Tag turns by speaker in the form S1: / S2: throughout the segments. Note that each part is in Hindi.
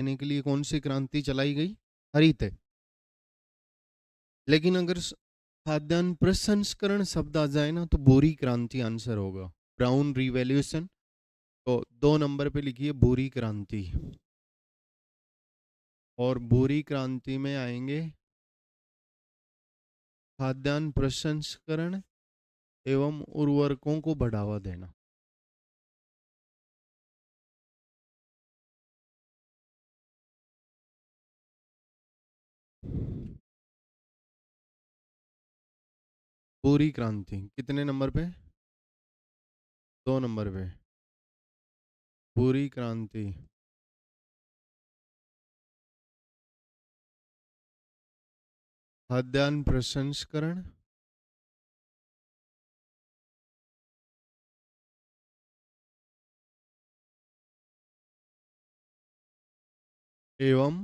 S1: देने के लिए कौन सी क्रांति चलाई गई? हरित है। लेकिन अगर खाद्यान्न प्रसंस्करण शब्द आ जाए ना तो बोरी क्रांति आंसर होगा। Brown revolution. तो 2 नंबर पे लिखिए बोरी क्रांति। और बोरी क्रांति में आएंगे खाद्यान्न प्रसंस्करण एवं उर्वरकों को बढ़ावा देना। बोरी क्रांति कितने नंबर पे? 2 नंबर पे बोरी क्रांति। खाद्यान्न प्रसंस्करण एवं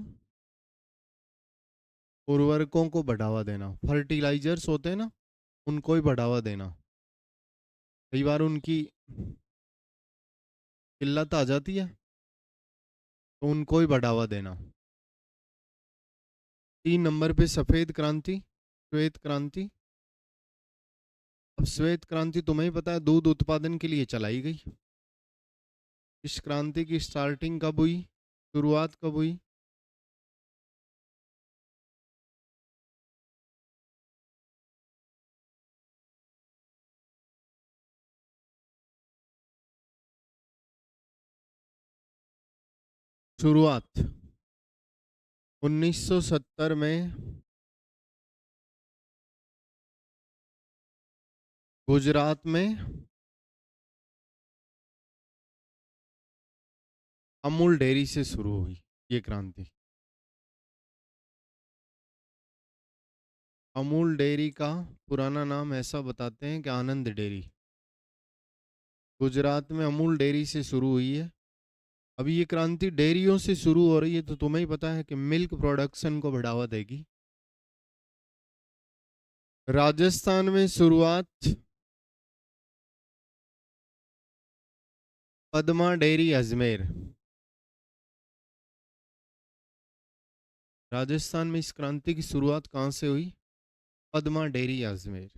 S1: उर्वरकों को बढ़ावा देना। फर्टिलाइजर्स होते हैं ना, उनको ही बढ़ावा देना। कई बार उनकी किल्लत आ जाती है तो उनको ही बढ़ावा देना। 3 नंबर पे सफेद क्रांति, श्वेत क्रांति। अब श्वेत क्रांति तुम्हें ही पता है दूध उत्पादन के लिए चलाई गई। इस क्रांति की स्टार्टिंग कब हुई, शुरुआत कब हुई? शुरुआत 1970 में गुजरात में अमूल डेयरी से शुरू हुई ये क्रांति। अमूल डेयरी का पुराना नाम ऐसा बताते हैं कि आनंद डेयरी। गुजरात में अमूल डेयरी से शुरू हुई है। अभी ये क्रांति डेयरियों से शुरू हो रही है तो तुम्हें ही पता है कि मिल्क प्रोडक्शन को बढ़ावा देगी। राजस्थान में शुरुआत पद्मा डेयरी अजमेर। राजस्थान में इस क्रांति की शुरुआत कहां से हुई? Padma dairy Ajmer.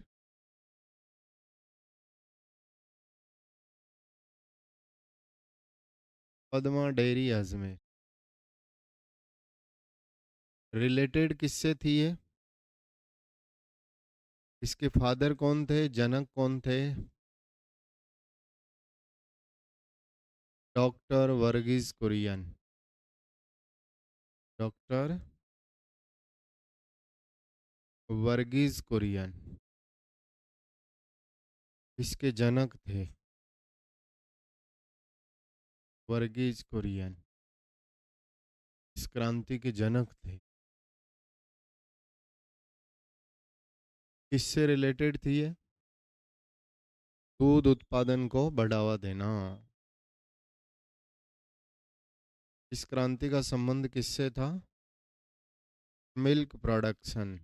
S1: Padma dairy Ajmer related किससे थी ये? इसके फादर कौन थे, जनक कौन थे? डॉक्टर वर्गीज कुरियन। डॉक्टर वर्गीज कुरियन इसके जनक थे। वर्गीज कुरियन इस क्रांति के जनक थे। किससे रिलेटेड थी ये? दूध उत्पादन को बढ़ावा देना। इस क्रांति का संबंध किससे था? Milk production.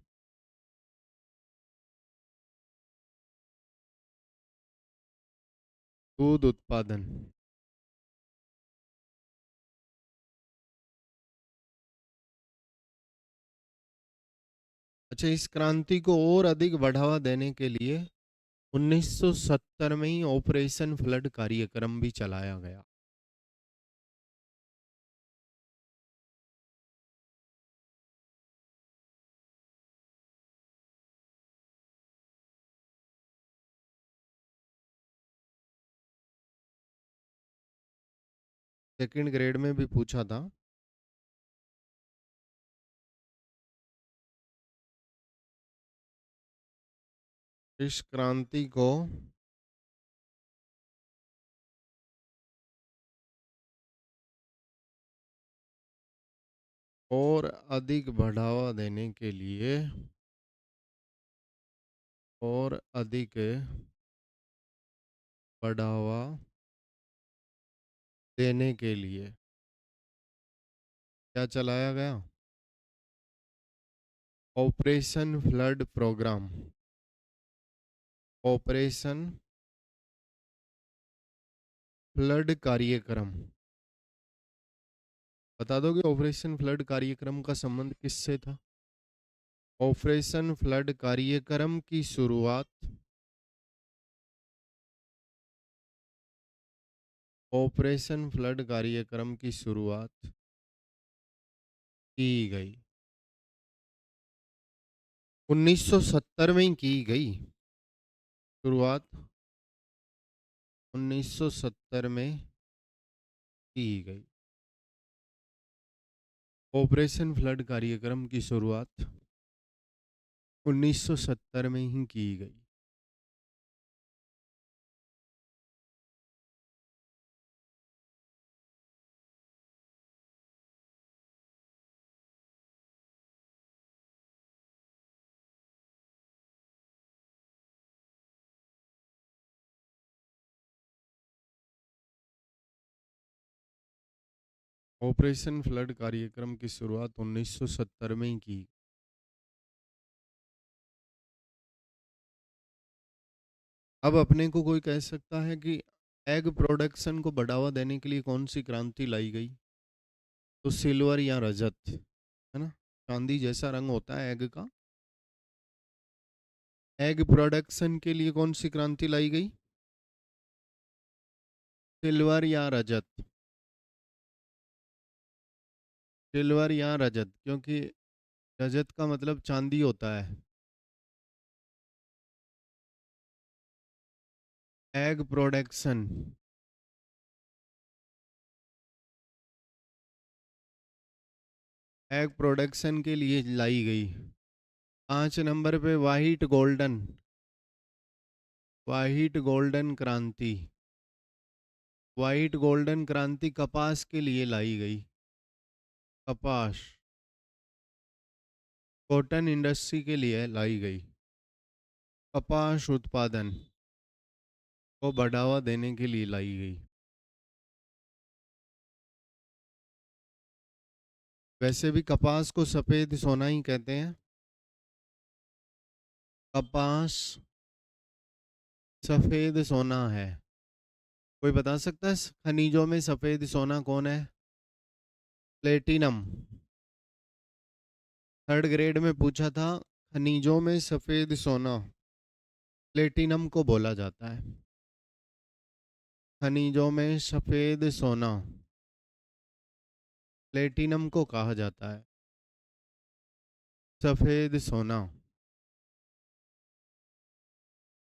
S1: दूध उत्पादन। अच्छा, इस क्रांति को और अधिक बढ़ावा देने के लिए 1970 में ही ऑपरेशन फ्लड कार्यक्रम भी चलाया गया। सेकंड ग्रेड में भी पूछा था। इस क्रांति को और अधिक बढ़ावा देने के लिए और अधिक बढ़ावा देने के लिए क्या चलाया गया? Operation flood programme. Operation flood कार्यक्रम। बता दोगे ऑपरेशन फ्लड कार्यक्रम का संबंध किससे था? ऑपरेशन फ्लड कार्यक्रम की शुरुआत ऑपरेशन फ्लड कार्यक्रम की शुरुआत की गई 1970 में ही की गई। शुरुआत 1970 में की गई। ऑपरेशन फ्लड कार्यक्रम की शुरुआत 1970 में ही की गई। ऑपरेशन फ्लड कार्यक्रम की शुरुआत 1970 में ही की। अब अपने को कोई कह सकता है कि एग प्रोडक्शन को बढ़ावा देने के लिए कौन सी क्रांति लाई गई? तो सिल्वर या रजत, है ना? चांदी जैसा रंग होता है एग का। एग प्रोडक्शन के लिए कौन सी क्रांति लाई गई? सिल्वर या रजत? सिल्वर या रजत, क्योंकि रजत का मतलब चांदी होता है। एग प्रोडक्शन, एग प्रोडक्शन के लिए लाई गई। 5 नंबर पे वाइट गोल्डन क्रांति। वाइट गोल्डन क्रांति कपास के लिए लाई गई। कपास, कॉटन इंडस्ट्री के लिए लाई गई। कपास उत्पादन को बढ़ावा देने के लिए लाई गई। वैसे भी कपास को सफेद सोना ही कहते हैं। कपास सफेद सोना है। कोई बता सकता है खनिजों में सफेद सोना कौन है? प्लेटिनम। थर्ड ग्रेड में पूछा था, खनिजों में सफेद सोना प्लेटिनम को बोला जाता है। खनिजों में सफेद सोना प्लेटिनम को कहा जाता है। सफेद सोना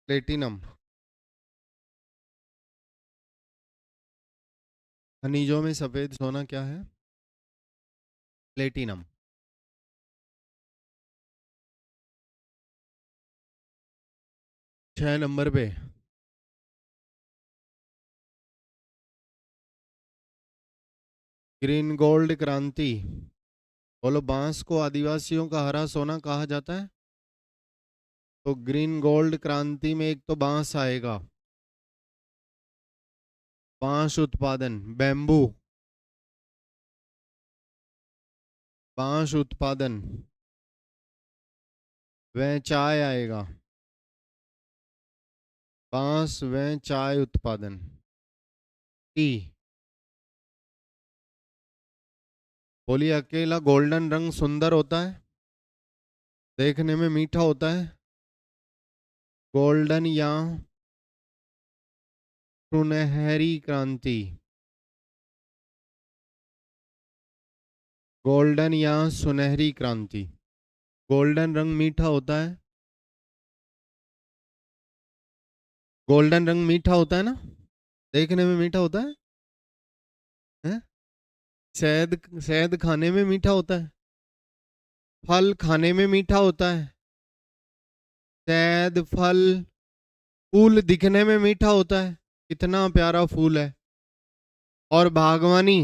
S1: प्लेटिनम। खनिजों में सफेद सोना क्या है? प्लेटिनम। छह नंबर पे ग्रीन गोल्ड क्रांति। बोलो, बांस को आदिवासियों का हरा सोना कहा जाता है। तो ग्रीन गोल्ड क्रांति में एक तो बांस आएगा। बांस उत्पादन, बैम्बू, बांस उत्पादन। वह चाय आएगा। बांस व चाय उत्पादन। टी। बोलिए, अकेला गोल्डन रंग सुंदर होता है, देखने में मीठा होता है। गोल्डन या सुनहरी क्रांति। गोल्डन या सुनहरी क्रांति। गोल्डन रंग मीठा होता है। गोल्डन रंग मीठा होता है ना, देखने में मीठा होता है, हैं? शहद, शहद खाने में मीठा होता है। फल खाने में मीठा होता है। शहद, फल, फूल दिखने में मीठा होता है। कितना प्यारा फूल है। और बागवानी,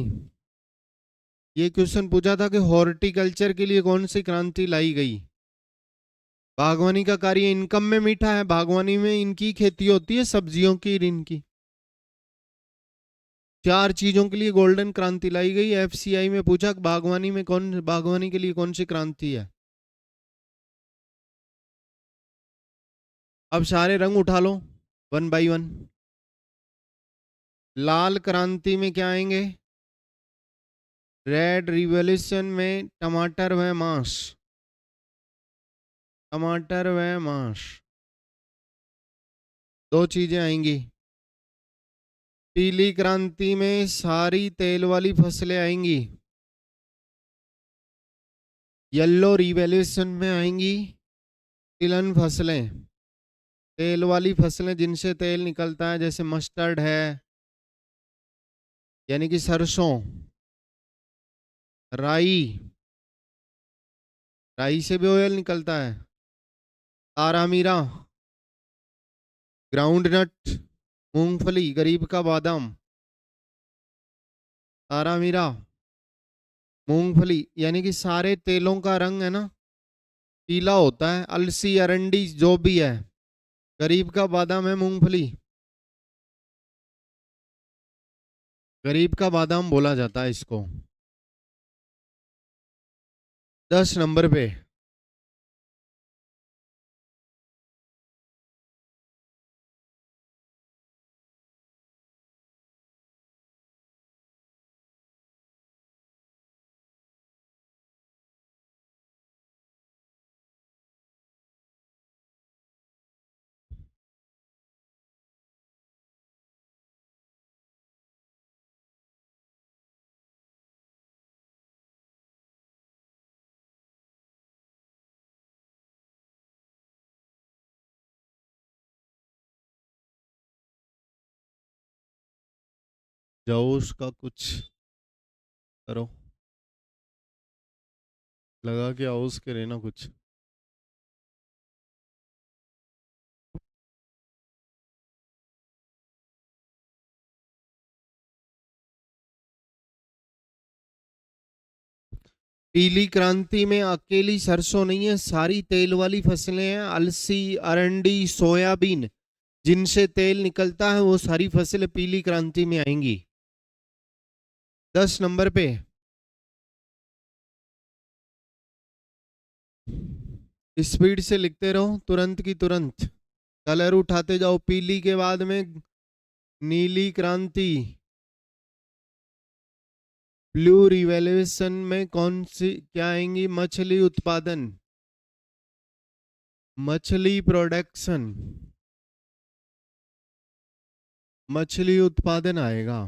S1: ये क्वेश्चन पूछा था कि हॉर्टिकल्चर के लिए कौन सी क्रांति लाई गई? बागवानी का कार्य इनकम में मीठा है। बागवानी में इनकी खेती होती है, सब्जियों की, इनकी। 4 चीजों के लिए गोल्डन क्रांति लाई गई। एफसीआई में पूछा बागवानी के लिए कौन सी क्रांति है? अब सारे रंग उठा लो, 1 बाई 1। लाल क्रांति में क्या आएंगे? रेड रिवॉल्यूशन में टमाटर व मांस, टमाटर व मांस दो चीजें आएंगी। पीली क्रांति में सारी तेल वाली फसलें आएंगी। येलो रिवॉल्यूशन में आएंगी तिलहन फसलें, तेल वाली फसलें जिनसे तेल निकलता है, जैसे मस्टर्ड है यानी कि सरसों, राई, राई से भी ऑयल निकलता है, तारामीरा, ग्राउंडनट, मूंगफली, गरीब का बादाम, तारामीरा, मूंगफली, यानी कि सारे तेलों का रंग है ना पीला होता है। अलसी, अरंडी जो भी है, गरीब का बादाम है मूंगफली, गरीब का बादाम बोला जाता है इसको। 10 नंबर पे जाओ उसका कुछ करो, लगा के आओ उसके रहना कुछ। पीली क्रांति में अकेली सरसों नहीं है, सारी तेल वाली फसलें हैं। अलसी, अरंडी, सोयाबीन जिनसे तेल निकलता है वो सारी फसलें पीली क्रांति में आएंगी। 10 नंबर पे स्पीड से लिखते रहो, तुरंत की तुरंत कलर उठाते जाओ। पीली के बाद में नीली क्रांति, ब्लू रिवॉल्यूशन में कौन सी क्या आएंगी? मछली उत्पादन, मछली प्रोडक्शन, मछली उत्पादन आएगा।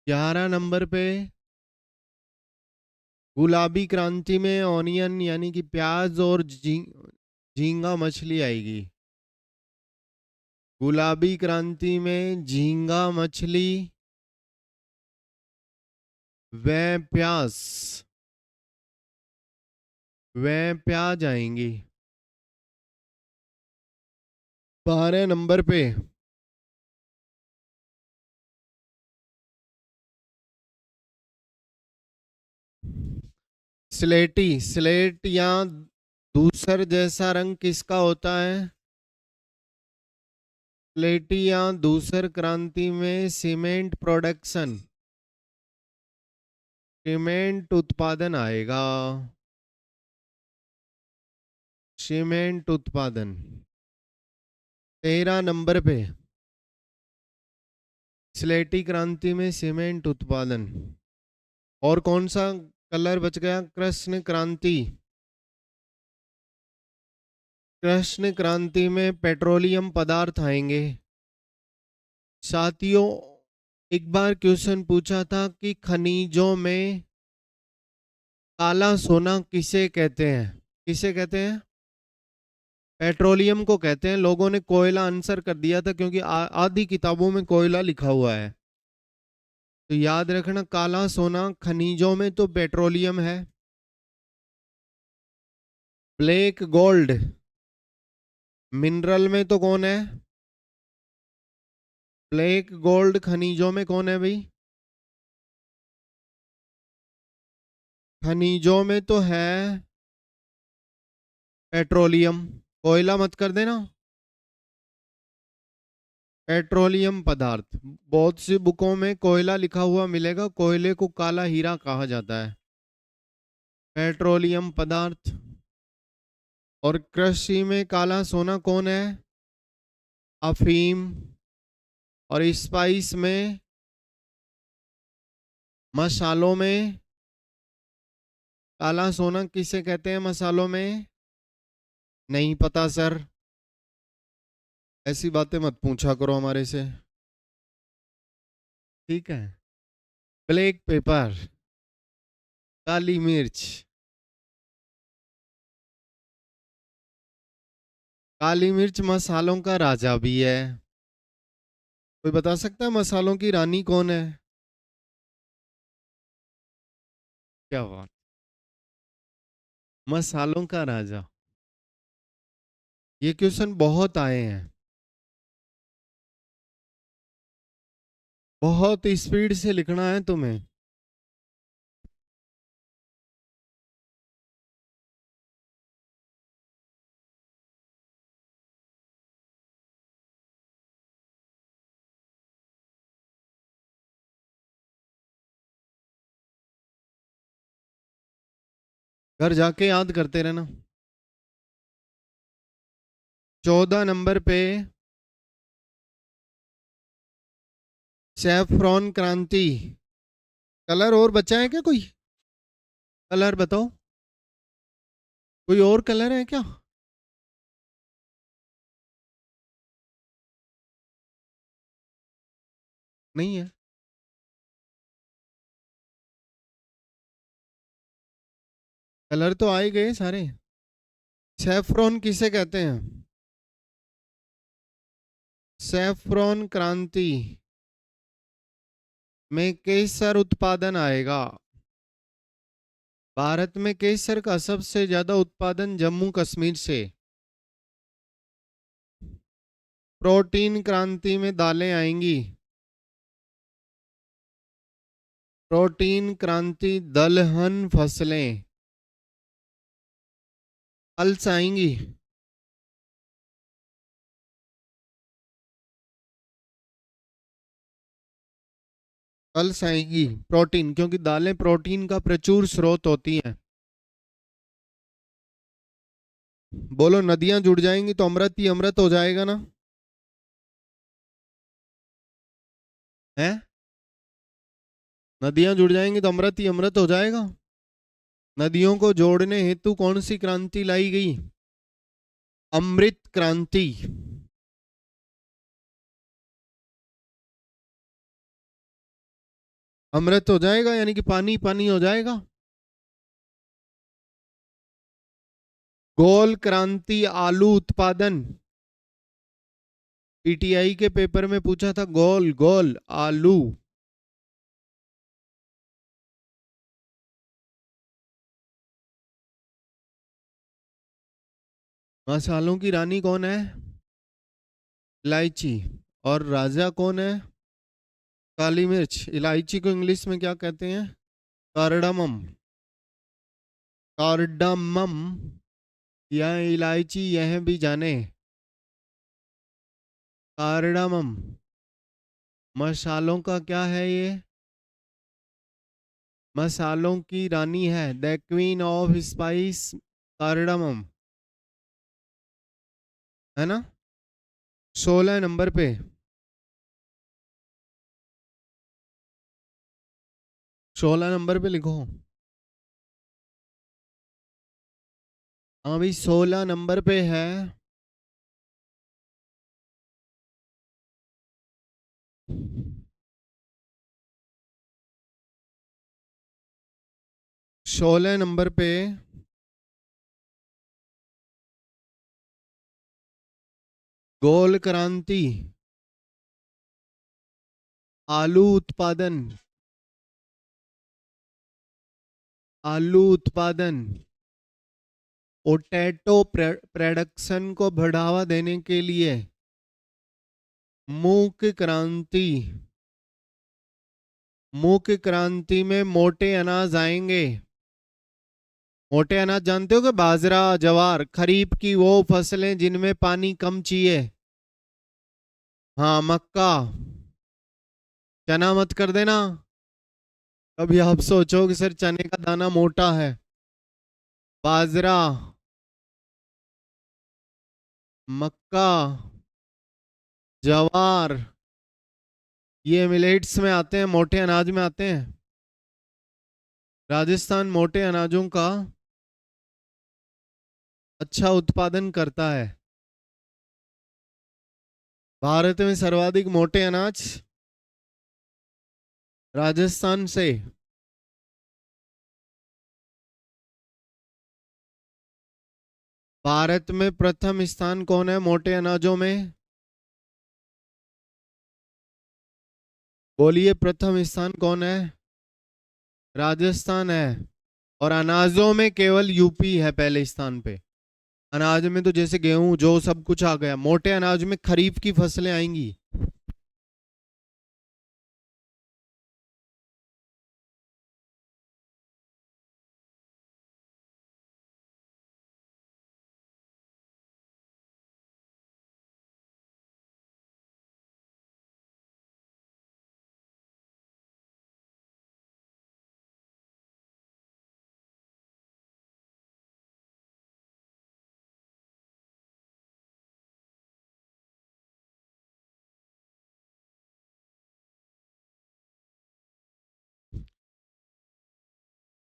S1: 11 नंबर पे गुलाबी क्रांति में ऑनियन यानी कि प्याज और झींगा मछली आएगी। गुलाबी क्रांति में झींगा मछली व प्याज, व प्याज आएंगी। 12 नंबर पे स्लेटी, स्लेट या धूसर जैसा रंग किसका होता है? स्लेटी या धूसर क्रांति में सीमेंट प्रोडक्शन, सीमेंट उत्पादन आएगा। सीमेंट उत्पादन। 13 नंबर पे स्लेटी क्रांति में सीमेंट उत्पादन। और कौन सा कलर बच गया? कृष्ण क्रांति, कृष्ण क्रांति में पेट्रोलियम पदार्थ आएंगे। साथियों, एक बार क्वेश्चन पूछा था कि खनिजों में काला सोना किसे कहते हैं? किसे कहते हैं? पेट्रोलियम को कहते हैं। लोगों ने कोयला आंसर कर दिया था क्योंकि आधी किताबों में कोयला लिखा हुआ है। तो याद रखना, काला सोना खनिजों में तो पेट्रोलियम है। ब्लैक गोल्ड मिनरल में तो कौन है? ब्लैक गोल्ड खनिजों में कौन है भाई? खनिजों में तो है पेट्रोलियम। कोयला मत कर देना। पेट्रोलियम पदार्थ, बहुत सी बुकों में कोयला लिखा हुआ मिलेगा। कोयले को काला हीरा कहा जाता है। पेट्रोलियम पदार्थ। और कृषि में काला सोना कौन है? अफीम। और स्पाइस में मसालों में काला सोना किसे कहते हैं? मसालों में नहीं पता सर, ऐसी बातें मत पूछा करो हमारे से, ठीक है? ब्लैक पेपर, काली मिर्च। काली मिर्च मसालों का राजा भी है। कोई बता सकता है मसालों की रानी कौन है? क्या बात, मसालों का राजा। ये क्वेश्चन बहुत आए हैं, बहुत स्पीड से लिखना है तुम्हें। घर जाके याद करते रहना। 14 नंबर पे सैफरॉन क्रांति। कलर और बचा है क्या कोई? कलर बताओ, कोई और कलर है क्या? नहीं है। कलर तो आए गए सारे। सैफरॉन किसे कहते हैं? सैफरॉन क्रांति में केसर उत्पादन आएगा। भारत में केसर का सबसे ज्यादा उत्पादन जम्मू कश्मीर से। प्रोटीन क्रांति में दालें आएंगी। प्रोटीन क्रांति दलहन फसलें। पल्स आएंगी। पल्स आएंगी प्रोटीन, क्योंकि दालें प्रोटीन का प्रचुर स्रोत होती हैं। बोलो, नदियां जुड़ जाएंगी तो अमृत ही अमृत हो जाएगा ना? है, नदियां जुड़ जाएंगी तो अमृत ही अमृत हो जाएगा। नदियों को जोड़ने हेतु कौन सी क्रांति लाई गई? अमृत क्रांति। अमृत हो जाएगा यानी कि पानी पानी हो जाएगा। गोल क्रांति आलू उत्पादन। पीटीआई के पेपर में पूछा था, गोल गोल आलू। मसालों की रानी कौन है? इलायची। और राजा कौन है? काली मिर्च। इलायची को इंग्लिश में क्या कहते हैं? कार्डमम। कार्डमम या इलायची, यह भी जाने। कार्डमम मसालों का क्या है ये? मसालों की रानी है, the queen of spice, cardamom, है ना? 16 नंबर पे, 16 नंबर पे लिखो। हाँ भाई, 16 नंबर पे है। सोलह नंबर पे गोल क्रांति आलू उत्पादन। आलू उत्पादन पोटैटो प्रोडक्शन को बढ़ावा देने के लिए मूक क्रांति। मूक क्रांति में मोटे अनाज आएंगे। मोटे अनाज जानते हो कि बाजरा, ज्वार, खरीफ की वो फसलें जिनमें पानी कम चाहिए। हाँ, मक्का। चना मत कर देना। कभी आप सोचो कि सर चने का दाना मोटा है। बाजरा, मक्का, ज्वार, ये मिलेट्स में आते हैं, मोटे अनाज में आते हैं। राजस्थान मोटे अनाजों का अच्छा उत्पादन करता है। भारत में सर्वाधिक मोटे अनाज राजस्थान से। भारत में प्रथम स्थान कौन है मोटे अनाजों में? बोलिए, प्रथम स्थान कौन है? राजस्थान है। और अनाजों में केवल यूपी है पहले स्थान पे। अनाज में तो जैसे गेहूं जो सब कुछ आ गया, मोटे अनाज में खरीफ की फसलें आएंगी।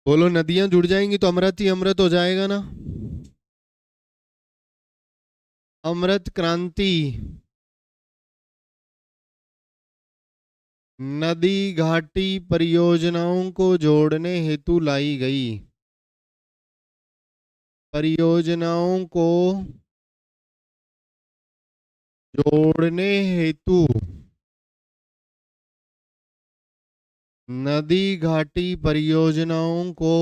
S1: बोलो, नदियां जुड़ जाएंगी तो अमृत ही अमृत हो जाएगा ना। अमृत क्रांति नदी घाटी परियोजनाओं को जोड़ने हेतु लाई गई। परियोजनाओं को जोड़ने हेतु नदी घाटी परियोजनाओं को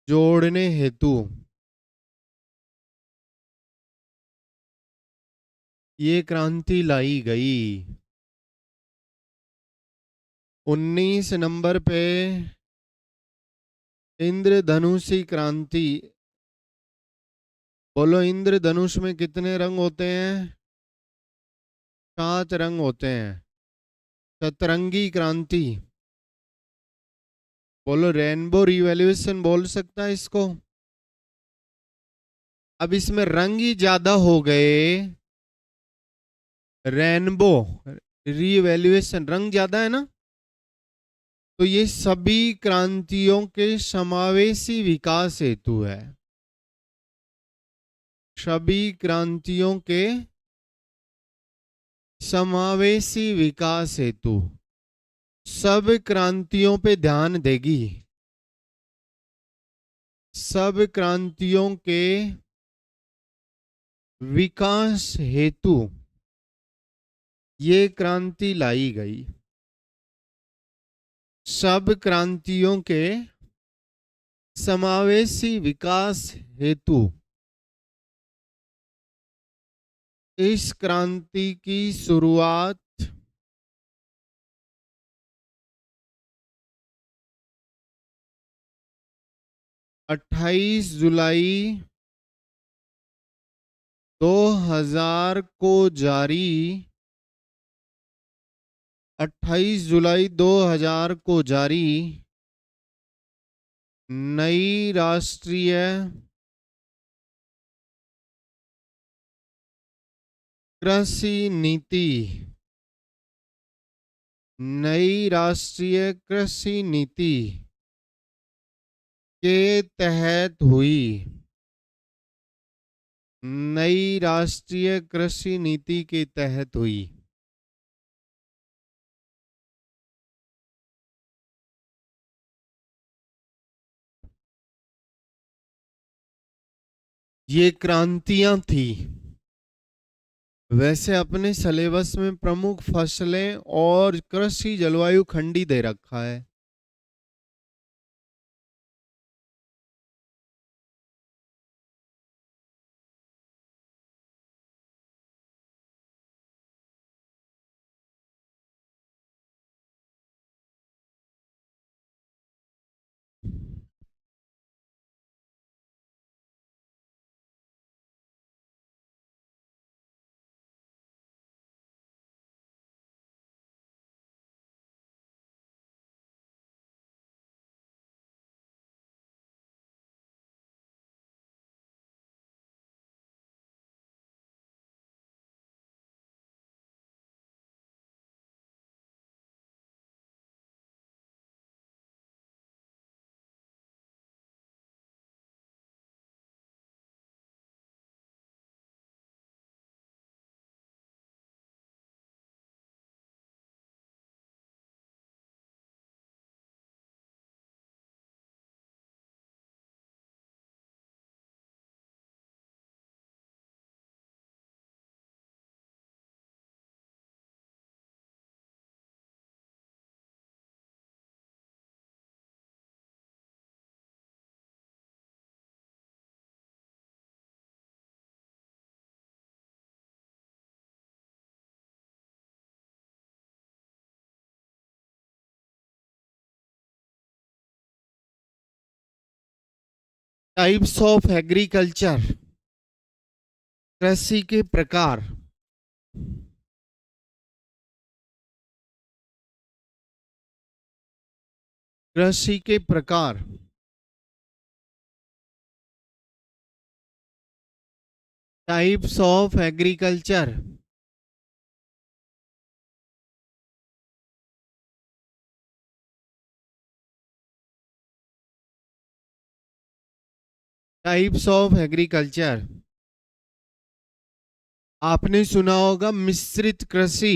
S1: जोड़ने हेतु ये क्रांति लाई गई। 19 नंबर पे इंद्रधनुषी क्रांति। बोलो, इंद्रधनुष में कितने रंग होते हैं? 7 रंग होते हैं। सतरंगी क्रांति। बोलो, रेनबो रिवॉल्यूशन बोल सकता है इसको। अब इसमें रंग ही ज्यादा हो गए। रेनबो रिवैल्यूएशन रंग ज्यादा है ना। तो ये सभी क्रांतियों के समावेशी विकास हेतु है। सभी क्रांतियों के समावेशी विकास हेतु सब क्रांतियों पे ध्यान देगी। सब क्रांतियों के विकास हेतु ये क्रांति लाई गई। सब क्रांतियों के समावेशी विकास हेतु इस क्रांति की शुरुआत 28 जुलाई 2000 को जारी 28 जुलाई 2000 को जारी नई राष्ट्रीय कृषि नीति नई राष्ट्रीय कृषि नीति के तहत हुई। नई राष्ट्रीय कृषि नीति के तहत हुई। ये क्रांतियां थी। वैसे अपने सिलेबस में प्रमुख फसलें और कृषि जलवायु खंडी दे रखा है। टाइप्स ऑफ एग्रीकल्चर, कृषि के प्रकार। कृषि के प्रकार। Types of agriculture. Types of agriculture. आपने सुना होगा मिश्रित कृषि,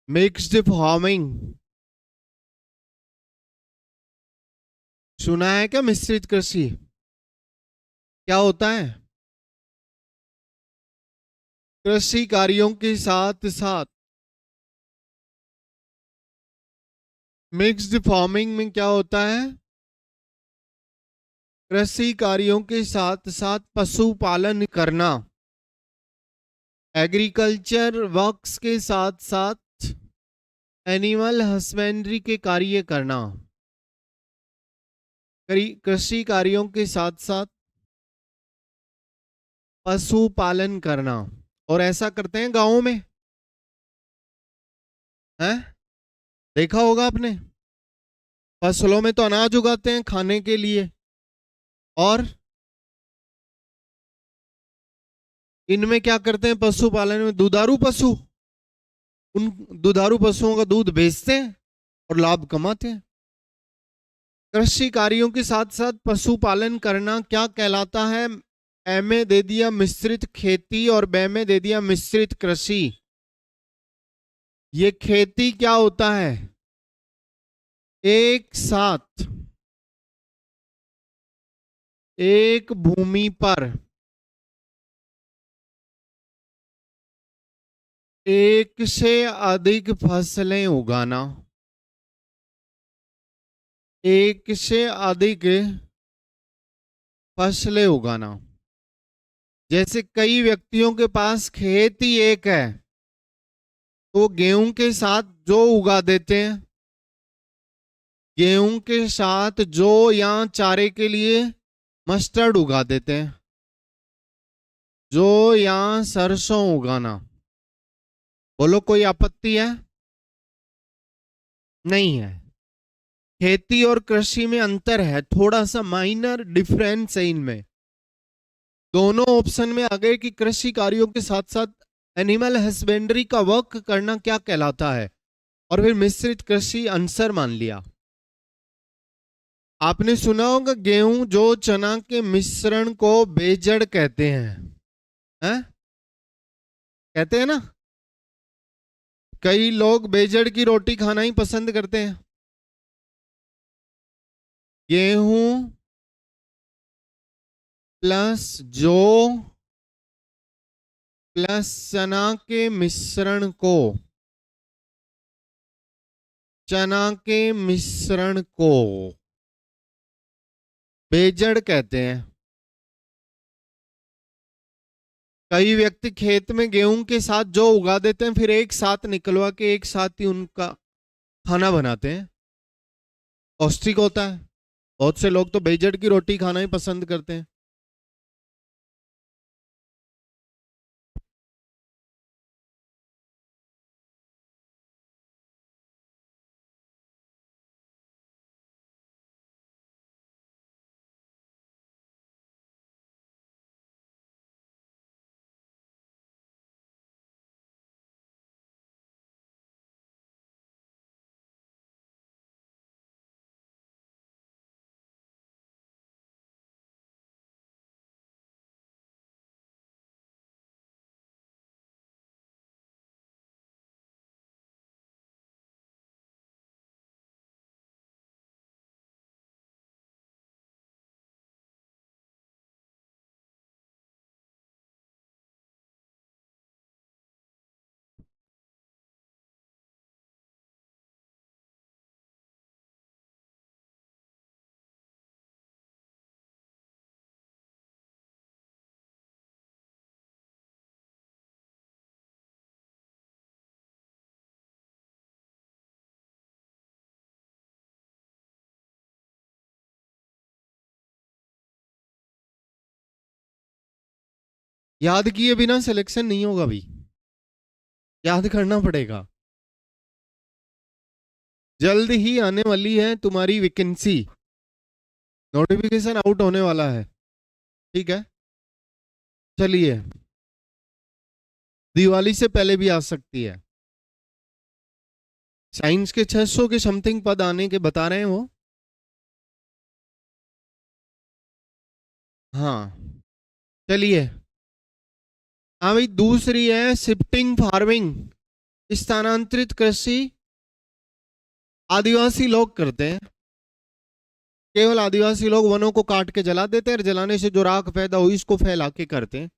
S1: मिक्स्ड फार्मिंग। सुना है क्या मिश्रित कृषि? क्या होता है? कृषि कार्यों के साथ साथ मिक्स्ड फार्मिंग में क्या होता है? कृषि कार्यों के साथ साथ पशुपालन करना। एग्रीकल्चर वर्क्स के साथ साथ एनिमल हस्बेंड्री के कार्य करना। कृषि कार्यों के साथ साथ पशुपालन करना। और ऐसा करते हैं गांवों में, हैं? देखा होगा आपने, फसलों में तो अनाज उगाते हैं खाने के लिए, और इनमें क्या करते हैं पशुपालन में? दुधारू पशु, उन दुधारू पशुओं का दूध बेचते हैं और लाभ कमाते हैं। कृषि कार्यों के साथ साथ पशुपालन करना क्या कहलाता है? ए में दे दिया मिश्रित खेती और बे में दे दिया मिश्रित कृषि। ये खेती क्या होता है? एक साथ एक भूमि पर एक से अधिक फसलें उगाना। एक से अधिक फसलें उगाना। जैसे कई व्यक्तियों के पास खेत ही एक है, तो गेहूं के साथ जो उगा देते हैं, गेहूं के साथ जो या चारे के लिए मस्टर्ड उगा देते हैं, जो या सरसों उगाना। बोलो कोई आपत्ति है? नहीं है। खेती और कृषि में अंतर है, थोड़ा सा माइनर डिफरेंस है इनमें। दोनों ऑप्शन में आ गए कि कृषि कार्यों के साथ साथ एनिमल हस्बेंड्री का वर्क करना क्या कहलाता है, और फिर मिश्रित कृषि आंसर मान लिया। आपने सुना होगा गेहूं जो चना के मिश्रण को बेजड़ कहते हैं? कहते हैं ना? कई लोग बेजड़ की रोटी खाना ही पसंद करते हैं। गेहूं प्लस जौ प्लस चना के मिश्रण को, चना के मिश्रण को बेजड़ कहते हैं। कई व्यक्ति खेत में गेहूं के साथ जौ उगा देते हैं, फिर एक साथ निकलवा के एक साथ ही उनका खाना बनाते हैं। पौष्टिक होता है। बहुत से लोग तो बेजड़ की रोटी खाना ही पसंद करते हैं। याद किए बिना सिलेक्शन नहीं होगा भाई, याद करना पड़ेगा। जल्द ही आने वाली है तुम्हारी वैकेंसी, नोटिफिकेशन आउट होने वाला है, ठीक है। चलिए, दिवाली से पहले भी आ सकती है। साइंस के 600 के समथिंग पद आने के बता रहे हैं वो। हाँ चलिए, हाँ भाई, दूसरी है शिफ्टिंग फार्मिंग, स्थानांतरित कृषि। आदिवासी लोग करते हैं, केवल आदिवासी लोग वनों को काट के जला देते हैं और जलाने से जो राख पैदा हुई इसको फैला के करते हैं।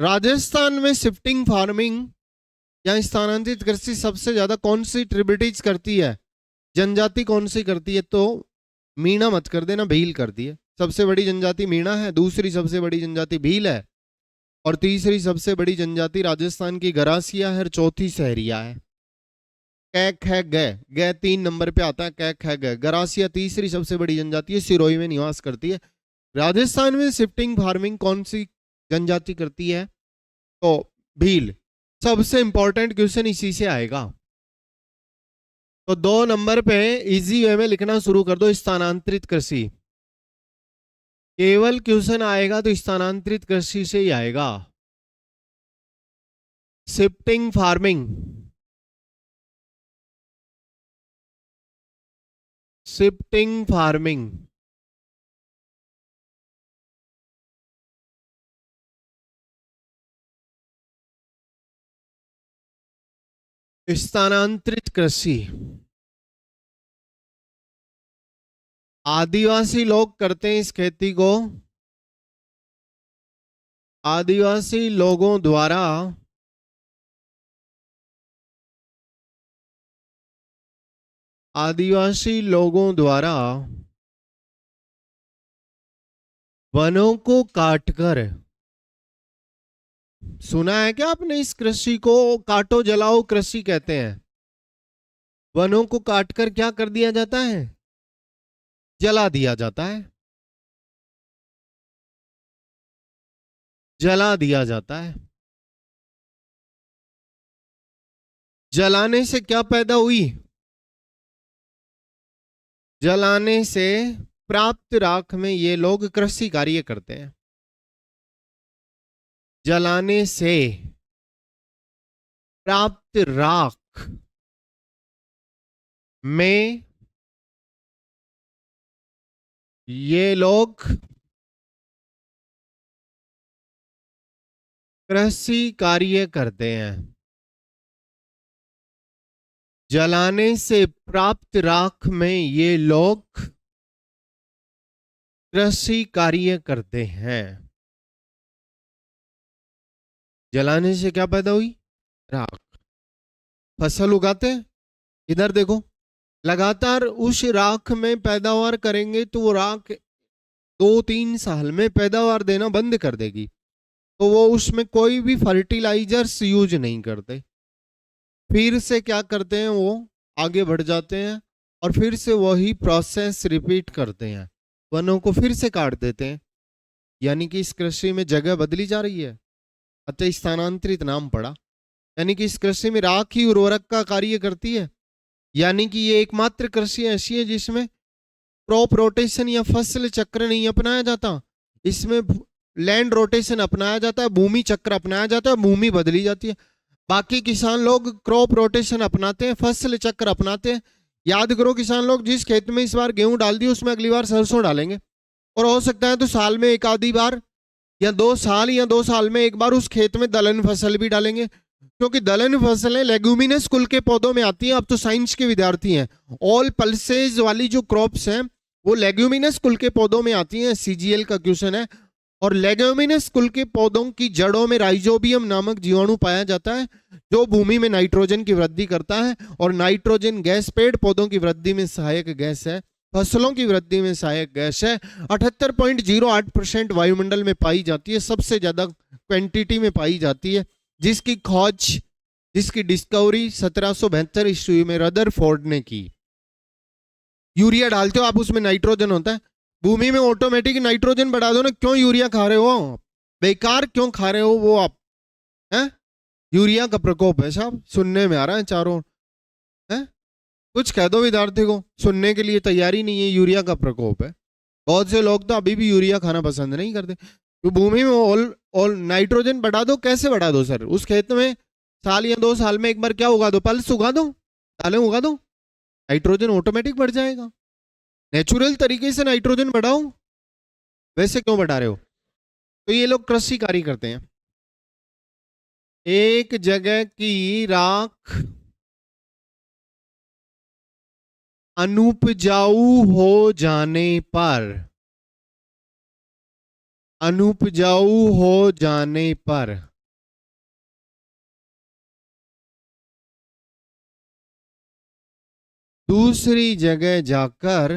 S1: राजस्थान में शिफ्टिंग फार्मिंग या स्थानांतरित कृषि सबसे ज्यादा कौन सी ट्रिब्यूटरीज करती है, जनजाति कौन सी करती है? तो मीणा मत कर देना, भील करती है। सबसे बड़ी जनजाति मीणा है, दूसरी सबसे बड़ी जनजाति भील है, और तीसरी सबसे बड़ी जनजाति राजस्थान की गरासिया है, और चौथी सहरिया है। कैक है ग 3 नंबर पे आता है, कैक है ग। गरासिया तीसरी सबसे बड़ी जनजाति है, सिरोही में निवास करती है। राजस्थान में शिफ्टिंग फार्मिंग कौन सी जनजाति करती है? तो भील। सबसे इंपॉर्टेंट क्वेश्चन इसी से आएगा, तो 2 नंबर पे इजी वे में लिखना शुरू कर दो, स्थानांतरित कृषि। केवल क्वेश्चन आएगा तो स्थानांतरित कृषि से ही आएगा, शिफ्टिंग फार्मिंग। शिफ्टिंग फार्मिंग, स्थानांतरित कृषि। आदिवासी लोग करते हैं इस खेती को, आदिवासी लोगों द्वारा वनों को काटकर। सुना है क्या आपने इस कृषि को? काटो जलाओ कृषि कहते हैं। वनों को काटकर क्या कर दिया जाता है? जला दिया जाता है, जला दिया जाता है। जलाने से क्या पैदा हुई? जलाने से प्राप्त राख में ये लोग कृषि कार्य करते हैं। जलाने से प्राप्त राख में ये लोग कृषि कार्य करते हैं। जलाने से प्राप्त राख में ये लोग कृषि कार्य करते हैं। जलाने से क्या पैदा हुई? राख। फसल उगाते हैं, इधर देखो, लगातार उस राख में पैदावार करेंगे तो वो राख 2-3 साल में पैदावार देना बंद कर देगी, तो वो उसमें कोई भी फर्टिलाइजर्स यूज नहीं करते। फिर से क्या करते हैं, वो आगे बढ़ जाते हैं और फिर से वही प्रोसेस रिपीट करते हैं, वनों को फिर से काट देते हैं। यानी कि इस कृषि में जगह बदली जा रही है, अतः स्थानांतरित नाम पड़ा। यानी कि इस कृषि में राख ही उर्वरक का कार्य करती है। यानी कि ये एकमात्र कृषि ऐसी है जिसमें क्रॉप रोटेशन या फसल चक्र नहीं अपनाया जाता, इसमें लैंड रोटेशन अपनाया जाता है, भूमि चक्र अपनाया जाता है, भूमि बदली जाती है। बाकी किसान लोग क्रॉप रोटेशन अपनाते हैं, फसल चक्र अपनाते हैं। याद करो, किसान लोग जिस खेत में इस बार गेहूं डाल दिए उसमें अगली बार सरसों डालेंगे, और हो सकता है तो साल में एक आधी बार या 2 साल में एक बार उस खेत में दलहन फसल भी डालेंगे, क्योंकि दलहन फसलें लेग्यूमिनस कुल के पौधों में आती हैं। अब तो साइंस के विद्यार्थी हैं, ऑल पल्सेज वाली जो क्रॉप्स हैं वो लेग्यूमिनस कुल के पौधों में आती हैं, सीजीएल का क्वेश्चन है। और लेग्यूमिनस कुल के पौधों की जड़ों में राइजोबियम नामक जीवाणु पाया जाता है, जो भूमि में नाइट्रोजन की वृद्धि करता है, और नाइट्रोजन गैस पेड़ पौधों की वृद्धि में सहायक गैस है, फसलों की वृद्धि में सहायक गैस है। 78.08% वायुमंडल में पाई जाती है, सबसे ज्यादा क्वांटिटी में पाई जाती है, जिसकी खोज, जिसकी डिस्कवरी 1772 ईस्वी में रदरफोर्ड ने की। यूरिया डालते हो आप, उसमें नाइट्रोजन होता है, भूमि में ऑटोमेटिक नाइट्रोजन बढ़ा दो ना, क्यों यूरिया खा रहे हो? बेकार क्यों खा रहे हो वो आप? हैं? यूरिया का प्रकोप है साहब, सुनने में आ रहा है चारों। हैं? कुछ कह दो विद्यार्थी को, सुनने के लिए तैयारी नहीं है, यूरिया का प्रकोप है। बहुत से लोग तो अभी भी यूरिया खाना पसंद नहीं करते। तो भूमि में ऑल नाइट्रोजन बढ़ा दो, कैसे बढ़ा दो सर? उस खेत में साल या 2 साल में एक बार क्या उगा दो, पल्स उगा दो, दालें उगा दो, नाइट्रोजन ऑटोमेटिक बढ़ जाएगा। नेचुरल तरीके से नाइट्रोजन बढ़ाओ, वैसे क्यों बढ़ा रहे हो? तो ये लोग कृषि कार्य करते हैं। एक जगह की राख अनुपजाऊ हो जाने पर, अनुपजाऊ हो जाने पर दूसरी जगह जाकर,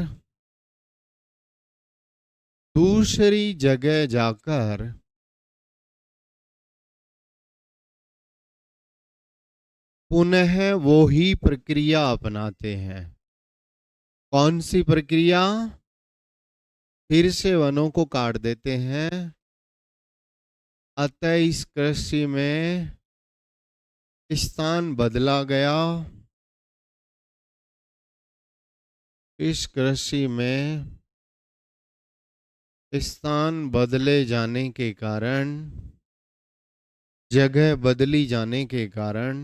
S1: दूसरी जगह जाकर पुनः वो ही प्रक्रिया अपनाते हैं। कौन सी प्रक्रिया? फिर से वनों को काट देते हैं। अतः इस कृषि में स्थान बदला गया। इस कृषि में स्थान बदले जाने के कारण, जगह बदली जाने के कारण,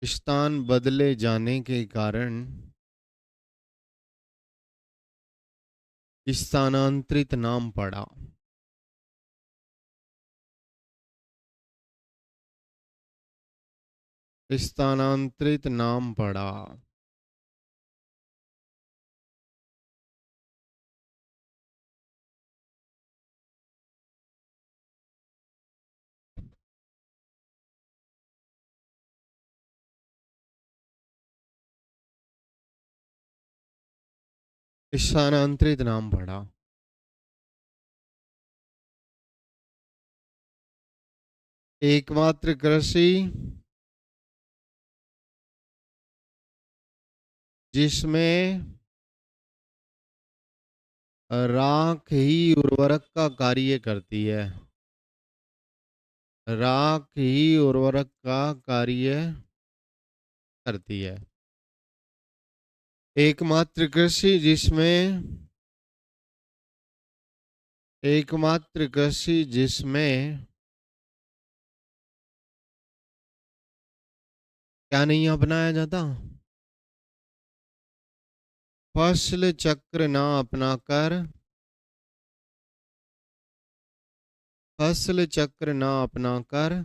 S1: स्थान बदले जाने के कारण स्थानांतरित नाम पड़ा। स्थानांतरित नाम पड़ा। स्थानांतरित नाम पड़ा। एकमात्र कृषि जिसमें राख ही उर्वरक का कार्य करती है। राख ही उर्वरक का कार्य करती है। एकमात्र कृषि जिसमें, एकमात्र कृषि जिसमें क्या नहीं अपनाया जाता? फसल चक्र ना अपनाकर, फसल चक्र ना अपनाकर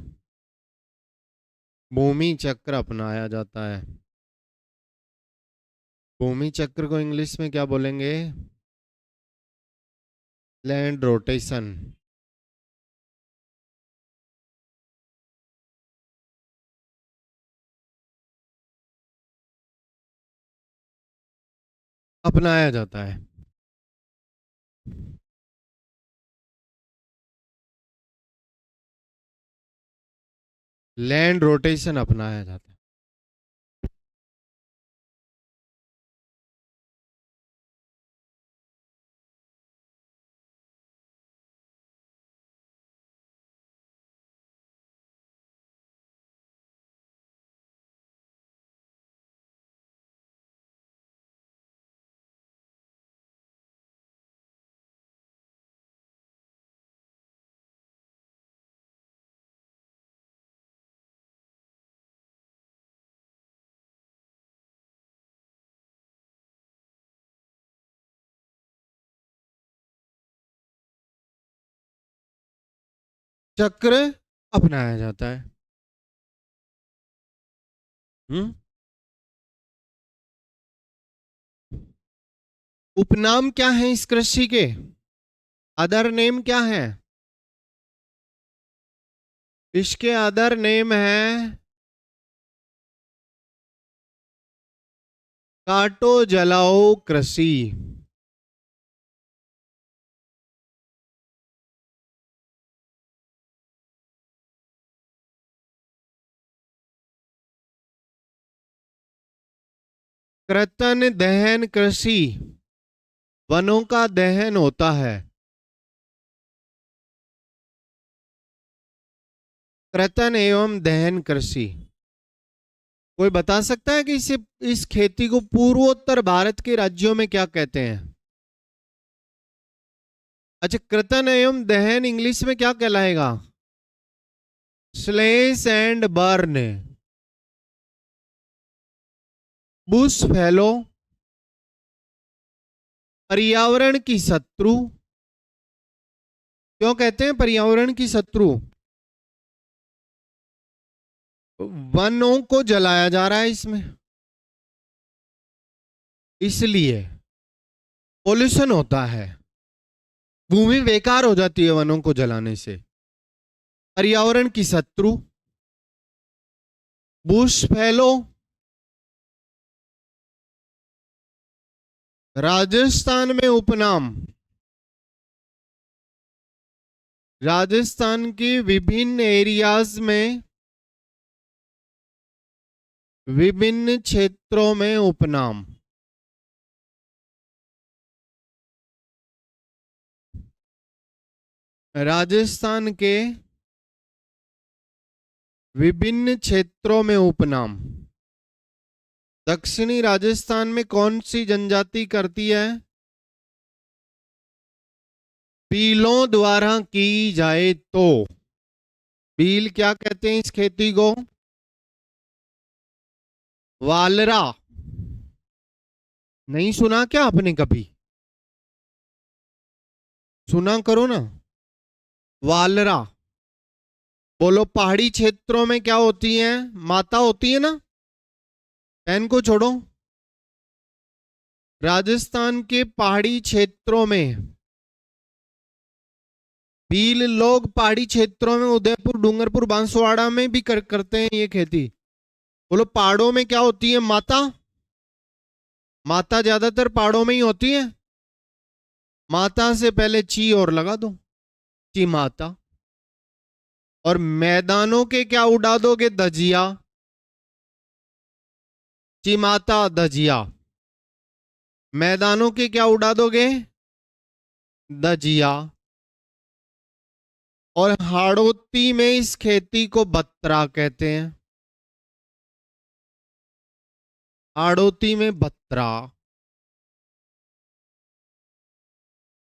S1: भूमि चक्र अपनाया जाता है। भूमि चक्र को इंग्लिश में क्या बोलेंगे? Land rotation. अपनाया जाता है। लैंड रोटेशन अपनाया जाता है। चक्र अपनाया जाता है। हम्म। उपनाम क्या है इस कृषि के? अदर नेम क्या है? इसके अदर नेम है काटो जलाओ कृषि। कृतन दहन कृषि, वनों का दहन होता है। कृतन एवं दहन कृषि। कोई बता सकता है कि इस खेती को पूर्वोत्तर भारत के राज्यों में क्या कहते हैं? अच्छा, कृतन एवं दहन इंग्लिश में क्या कहलाएगा? Slash and burn. बुश फैलो, पर्यावरण की शत्रु। क्यों कहते हैं पर्यावरण की शत्रु? वनों को जलाया जा रहा है इसमें, इसलिए पोल्यूशन होता है, भूमि बेकार हो जाती है वनों को जलाने से। पर्यावरण की शत्रु, बुश फैलो, राजस्थान में उपनाम। राजस्थान के विभिन्न एरियाज में, विभिन्न क्षेत्रों में उपनाम। राजस्थान के विभिन्न क्षेत्रों में उपनाम। दक्षिणी राजस्थान में कौन सी जनजाति करती है? बीलों द्वारा की जाए तो। बील क्या कहते हैं इस खेती को? वालरा। नहीं सुना क्या आपने कभी? सुना करो ना। वालरा। बोलो, पहाड़ी क्षेत्रों में क्या होती है? माता होती है ना। पेन को छोड़ो। राजस्थान के पहाड़ी क्षेत्रों में भील लोग, पहाड़ी क्षेत्रों में उदयपुर, डूंगरपुर, बांसवाड़ा में भी करते हैं ये खेती। बोलो, पहाड़ों में क्या होती है? माता। माता ज्यादातर पहाड़ों में ही होती है। माता से पहले ची और लगा दो, ची माता। और मैदानों के क्या उड़ा दोगे? दजिया। ची माता दजिया। मैदानों के क्या उड़ा दोगे? दजिया। और हाड़ोती में इस खेती को बत्रा कहते हैं। हाड़ोती में बत्रा।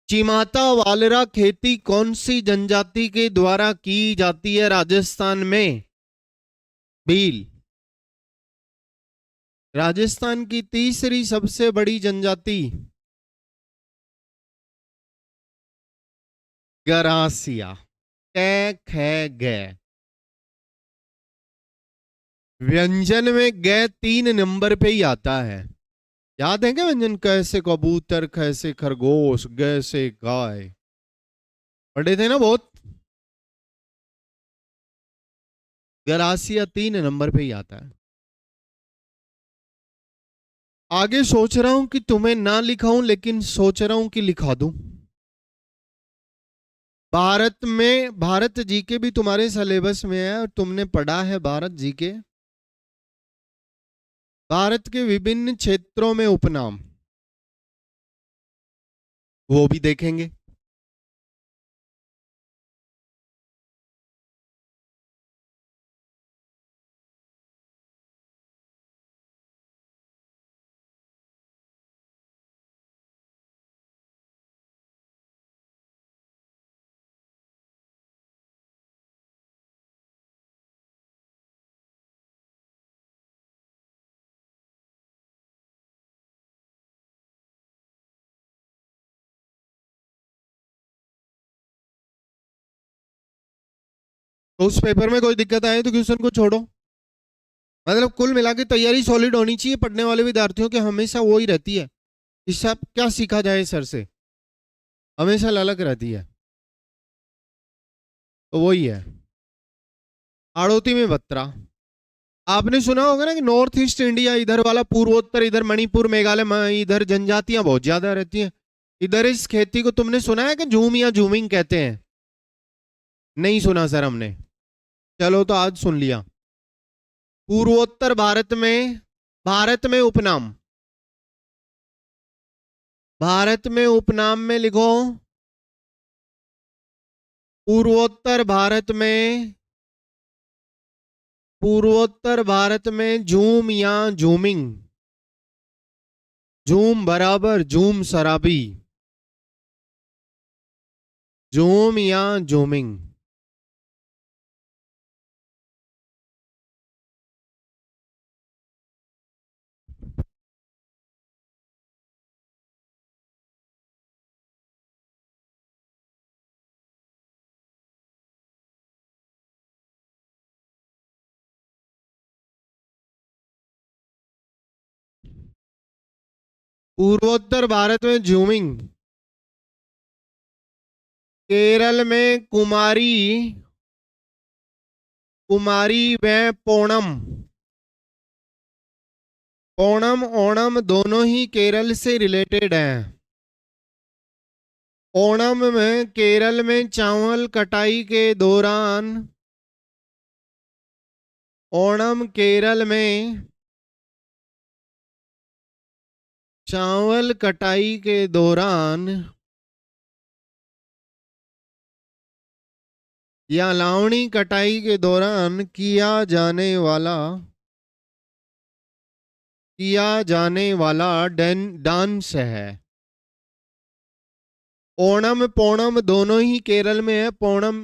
S1: चिमाता वालरा खेती कौन सी जनजाति के द्वारा की जाती है राजस्थान में? भील। राजस्थान की तीसरी सबसे बड़ी जनजाति गरासिया। कै खे गे। व्यंजन में गे 3 नंबर पे ही आता है। याद है क्या व्यंजन? कैसे कबूतर, कैसे खरगोश, गैसे गाय। पढ़े थे ना बहुत। गरासिया 3 नंबर पे ही आता है। आगे सोच रहा हूं कि तुम्हें ना लिखाऊं, लेकिन सोच रहा हूं कि लिखा दूं। भारत में, भारत जीके भी तुम्हारे सिलेबस में है और तुमने पढ़ा है भारत जीके। भारत के विभिन्न क्षेत्रों में उपनाम, वो भी देखेंगे। तो उस पेपर में कोई दिक्कत आए तो क्वेश्चन को छोड़ो। मतलब कुल मिला के तैयारी सॉलिड होनी चाहिए पढ़ने वाले विद्यार्थियों की, हमेशा वो ही रहती है। इससे आप क्या सीखा जाए सर से, हमेशा ललक रहती है। तो वही है। आड़ोती में बत्रा। आपने सुना होगा ना कि नॉर्थ ईस्ट इंडिया इधर वाला, पूर्वोत्तर, इधर मणिपुर, मेघालय, इधर जनजातियां बहुत ज्यादा रहती हैं। इधर इस खेती को तुमने सुना है कि झूम या झूमिंग कहते हैं? नहीं सुना सर हमने। चलो तो आज सुन लिया। पूर्वोत्तर भारत में उपनाम, भारत में उपनाम में लिखो पूर्वोत्तर भारत में पूर्वोत्तर भारत में झूम या झूमिंग? झूम बराबर झूम शराबी, झूम या झूमिंग? पूर्वोत्तर भारत में झूमिंग, केरल में कुमारी, कुमारी व पोणम। ओणम ओणम दोनों ही केरल से रिलेटेड हैं। ओणम में केरल में चावल कटाई के दौरान, ओणम केरल में चावल कटाई के दौरान या लावणी कटाई के दौरान किया जाने वाला डांस है। ओणम पोणम दोनों ही केरल में है। पोणम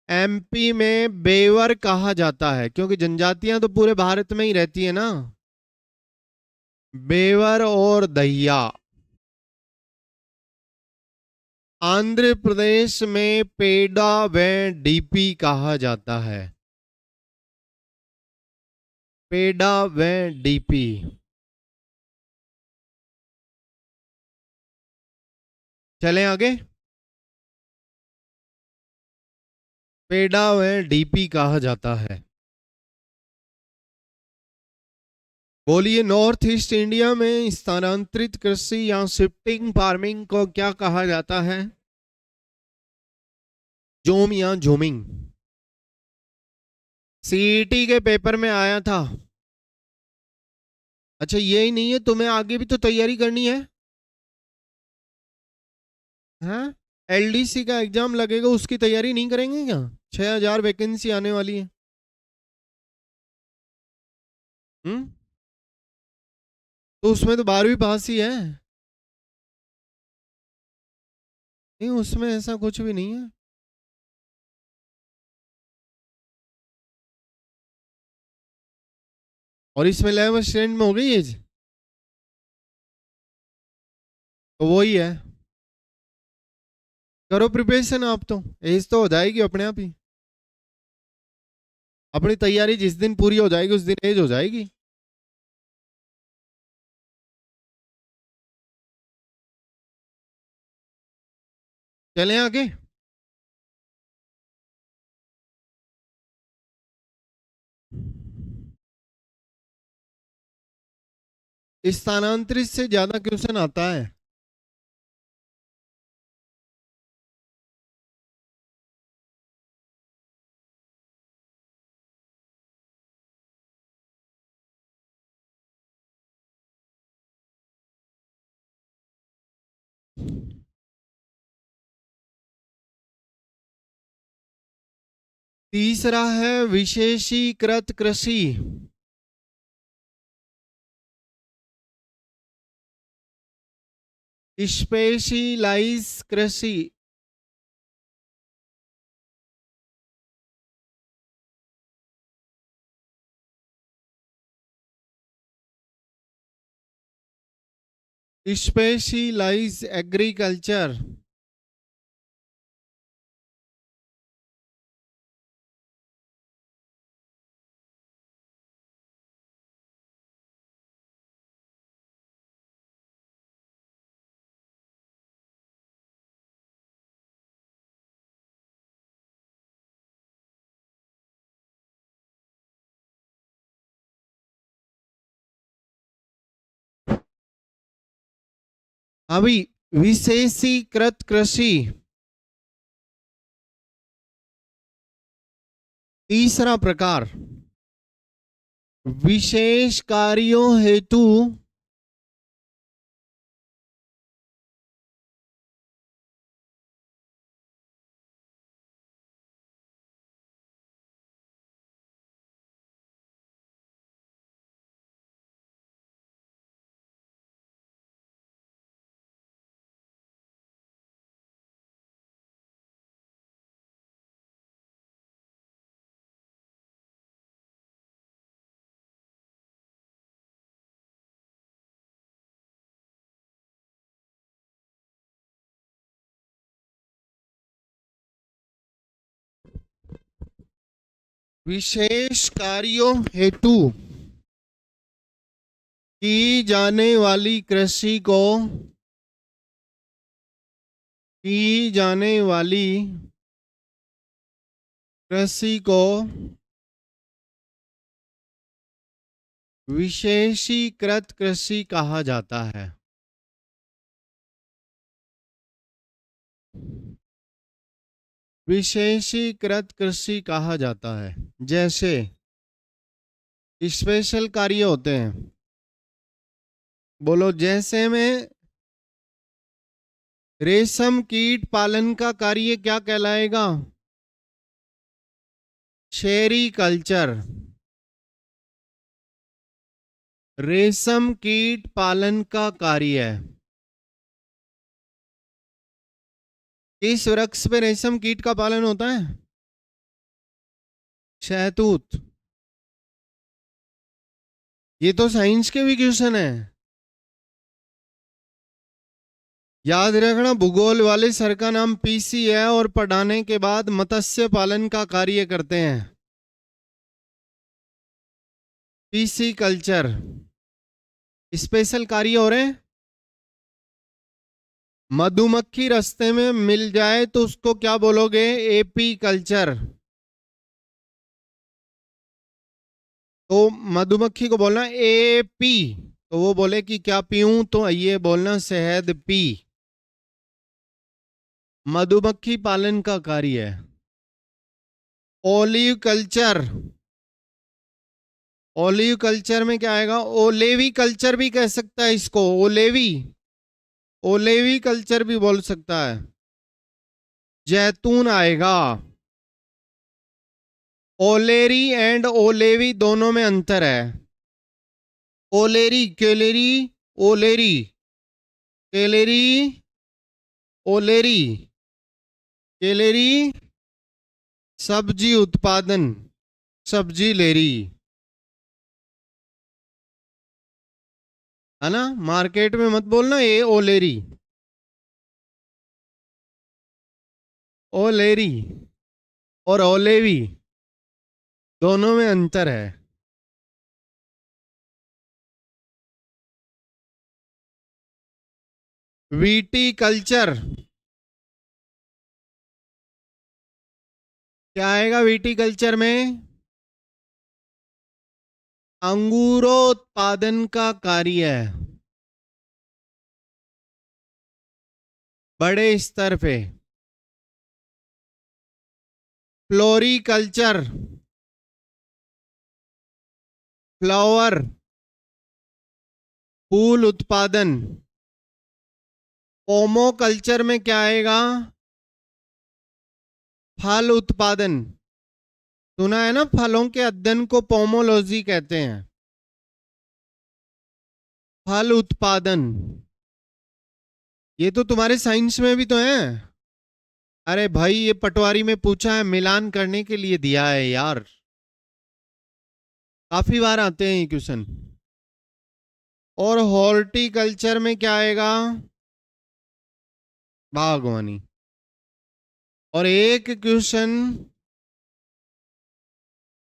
S1: एमपी में बेवर कहा जाता है, क्योंकि जनजातियां तो पूरे भारत में ही रहती है ना। बेवर और दहिया। आंध्र प्रदेश में पेडा व डीपी कहा जाता है। पेडा व डीपी। चलें आगे। पेडा व डीपी कहा जाता है। बोलिए, नॉर्थ ईस्ट इंडिया में स्थानांतरित कृषि या शिफ्टिंग फार्मिंग को क्या कहा जाता है? जोम या जोमिंग? सीईटी के पेपर में आया था। अच्छा, यही नहीं है, तुम्हें आगे भी तो तैयारी करनी है। हाँ, एलडीसी का एग्जाम लगेगा, उसकी तैयारी नहीं करेंगे क्या? 6,000 वैकेंसी आने वाली है। हम्म। तो उसमें तो 12वीं पास ही है। नहीं, उसमें ऐसा कुछ भी नहीं है। और इसमें 11th स्टैंडर्ड में हो गई एज, तो वही है। करो प्रिपरेशन आप तो, एज तो हो जाएगी अपने आप ही। अपनी तैयारी जिस दिन पूरी हो जाएगी उस दिन एज हो जाएगी। चलें आगे। स्थानांतरित से ज्यादा क्वेश्चन आता है। तीसरा है विशेषीकृत कृषि। स्पेशलाइज कृषि। Specialise agriculture. अभी विशेषीकृत कृषि तीसरा प्रकार, विशेष कार्यों हेतु विशेष कार्यों हेतु की जाने वाली कृषि को की जाने वाली कृषि को विशेषीकृत कृषि कहा जाता है। विशेषीकृत कृषि कहा जाता है। जैसे स्पेशल कार्य होते हैं, बोलो जैसे में रेशम कीट पालन का कार्य क्या कहलाएगा? सेरीकल्चर। रेशम कीट पालन का कार्य है। किस वृक्ष पे रेशम कीट का पालन होता है? शहतूत। ये तो साइंस के भी क्वेश्चन है, याद रखना। भूगोल वाले सर का नाम पीसी है और पढ़ाने के बाद मत्स्य पालन का कार्य करते हैं। PC culture. स्पेशल कार्य हो रहे हैं। मधुमक्खी रास्ते में मिल जाए तो उसको क्या बोलोगे? AP culture. तो मधुमक्खी को बोलना एपी, तो वो बोले कि क्या पीऊं, तो ये बोलना शहद पी। मधुमक्खी पालन का कार्य है। Olive culture. ओलिव कल्चर में क्या आएगा? ओलेवी कल्चर भी कह सकता है इसको। ओलेवी, ओलेवी कल्चर भी बोल सकता है। जैतून आएगा। ओलेरी एंड ओलेवी दोनों में अंतर है। ओलेरी, केलेरी, ओलेरी, केलेरी, ओलेरी, केलेरी सब्जी उत्पादन, सब्जी लेरी, है ना। मार्केट में मत बोलना ये ओलेरी, ओलेरी और ओलेवी दोनों में अंतर है। वीटी कल्चर क्या आएगा? वीटी कल्चर में अंगूरोत्पादन का कार्य है, बड़े स्तर पे। फ्लोरिकल्चर, फ्लावर, फूल उत्पादन। पोमो कल्चर में क्या आएगा? फल उत्पादन। सुना है ना, फलों के अध्ययन को पोमोलॉजी कहते हैं। फल उत्पादन, ये तो तुम्हारे साइंस में भी तो है। अरे भाई ये पटवारी में पूछा है, मिलान करने के लिए दिया है यार, काफी बार आते हैं ये क्वेश्चन। और हॉर्टिकल्चर में क्या आएगा? बागवानी। और एक क्वेश्चन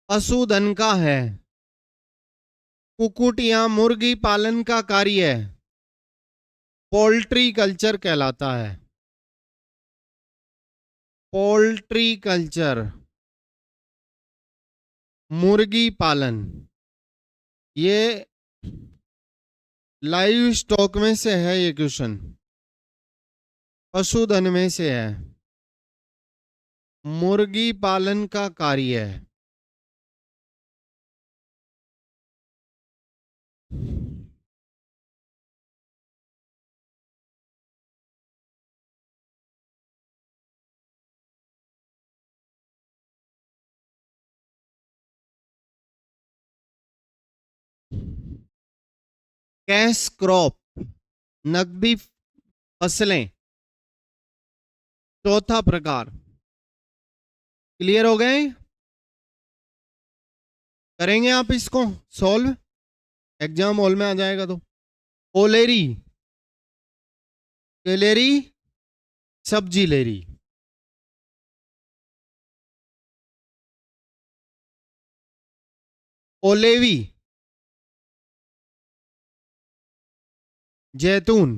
S1: पशुधन का है, कुक्कुट या मुर्गी पालन का कार्य है, पोल्ट्री कल्चर कहलाता है। पोल्ट्री कल्चर, मुर्गी पालन, ये लाइव स्टॉक में से है ये क्वेश्चन, पशुधन में से है। मुर्गी पालन का कार्य है। कैश क्रॉप, नकदी फसलें, चौथा प्रकार। क्लियर हो गए? करेंगे आप इसको सॉल्व, एग्जाम हॉल में आ जाएगा तो। ओलेरी, केलेरी, सब्जी लेरी। ओलेवी, जैतून,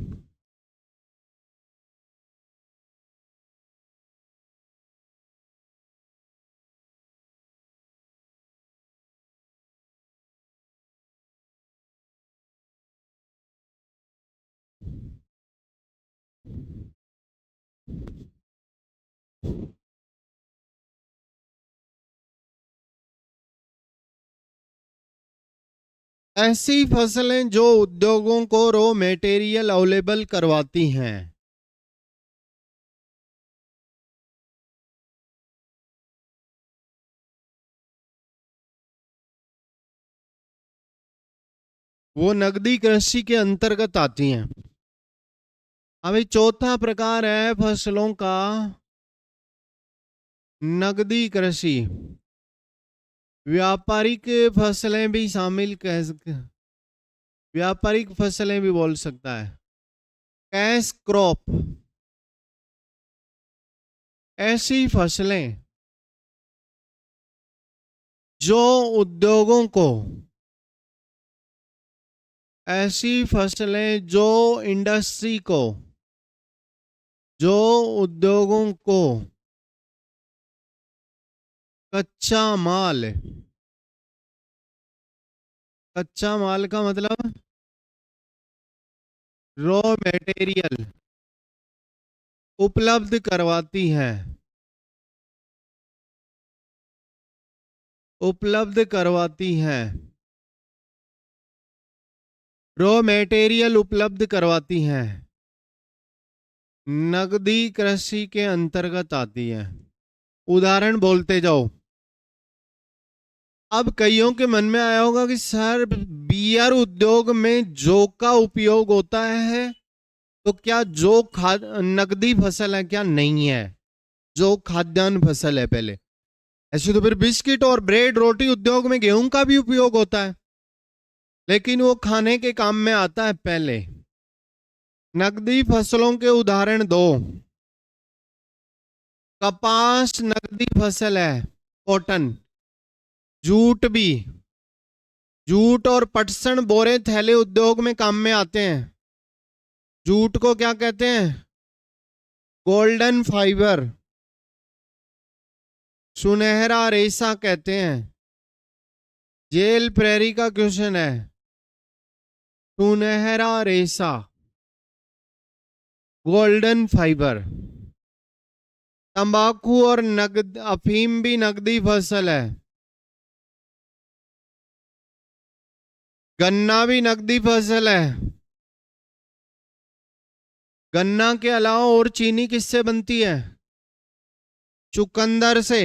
S1: ऐसी फसलें जो उद्योगों को रॉ मटेरियल अवेलेबल करवाती हैं। वो नगदी कृषि के अंतर्गत आती हैं। अभी चौथा प्रकार है फसलों का नगदी कृषि। व्यापारिक फसलें भी शामिल व्यापारिक फसलें भी बोल सकता है। कैश क्रॉप, ऐसी फसलें जो उद्योगों को, ऐसी फसलें जो इंडस्ट्री को, जो उद्योगों को कच्चा माल, कच्चा माल का मतलब रॉ मटेरियल उपलब्ध करवाती है, उपलब्ध करवाती है, रॉ मटेरियल उपलब्ध करवाती हैं, नगदी कृषि के अंतर्गत आती है। उदाहरण बोलते जाओ। अब कईयों के मन में आया होगा कि सर बियर उद्योग में जौ का उपयोग होता है, तो क्या जौ नगदी फसल है क्या? नहीं है, जौ खाद्यान्न फसल है। पहले ऐसे तो फिर बिस्किट और ब्रेड रोटी उद्योग में गेहूं का भी उपयोग होता है, लेकिन वो खाने के काम में आता है पहले। नगदी फसलों के उदाहरण दो। कपास नगदी फसल है, कॉटन। जूट भी, जूट और पटसन बोरे थैले उद्योग में काम में आते हैं। जूट को क्या कहते हैं? गोल्डन फाइबर, सुनहरा रेशा कहते हैं। जेल प्रेरी का क्वेश्चन है, सुनहरा रेशा, गोल्डन फाइबर। तंबाकू और नगद अफीम भी नगदी फसल है। गन्ना भी नगदी फसल है। गन्ना के अलावा और चीनी किससे बनती है? चुकंदर से।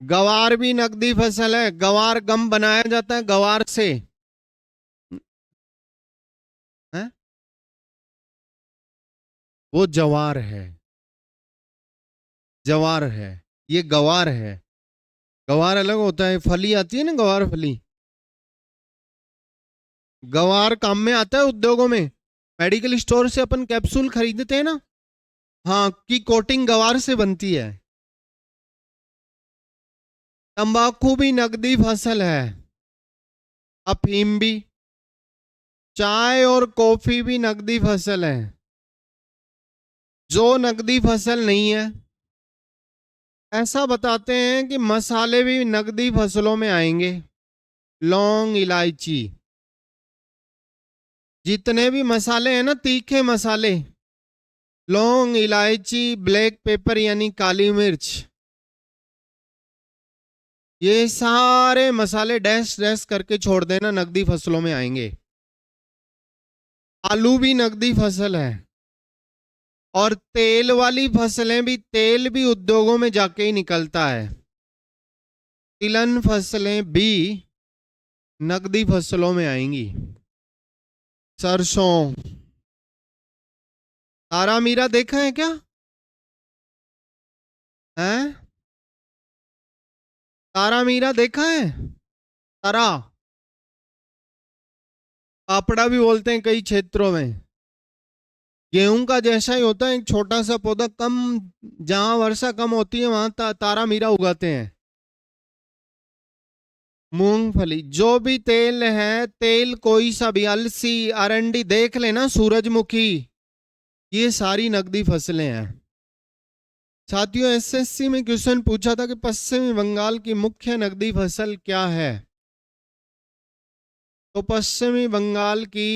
S1: गवार भी नगदी फसल है। गवार गम बनाया जाता है गवार से है? वो जवार है, जवार है, ये गवार है। गवार अलग होता है, फली आती है ना, गवार फली। गवार काम में आता है उद्योगों में। मेडिकल स्टोर से अपन कैप्सूल खरीदते हैं ना, हाँ, की कोटिंग गवार से बनती है। तंबाकू भी नगदी फसल है। अफीम भी। चाय और कॉफी भी नगदी फसल है। जो नगदी फसल नहीं है, ऐसा बताते हैं कि मसाले भी नगदी फसलों में आएंगे। लौंग, इलायची, जितने भी मसाले हैं ना, तीखे मसाले, लौंग, इलायची, ब्लैक पेपर यानी काली मिर्च, ये सारे मसाले डैश डैश करके छोड़ देना, नगदी फसलों में आएंगे। आलू भी नगदी फसल है। और तेल वाली फसलें भी, तेल भी उद्योगों में जाके ही निकलता है। तिलहन फसलें भी नगदी फसलों में आएंगी। सरसों, तारा मीरा देखा है क्या? हैं? तारा मीरा देखा है? तारा पापड़ा भी बोलते हैं कई क्षेत्रों में। गेहूं का जैसा ही होता है, एक छोटा सा पौधा, कम, जहां वर्षा कम होती है वहां तारा मीरा उगाते हैं। मूंगफली। जो भी तेल है, तेल कोई सा भी, अलसी, अरंडी, देख लेना, सूरजमुखी, ये सारी नकदी फसलें हैं। साथियों, एसएससी में क्वेश्चन पूछा था कि पश्चिमी बंगाल की मुख्य नकदी फसल क्या है। तो पश्चिमी बंगाल की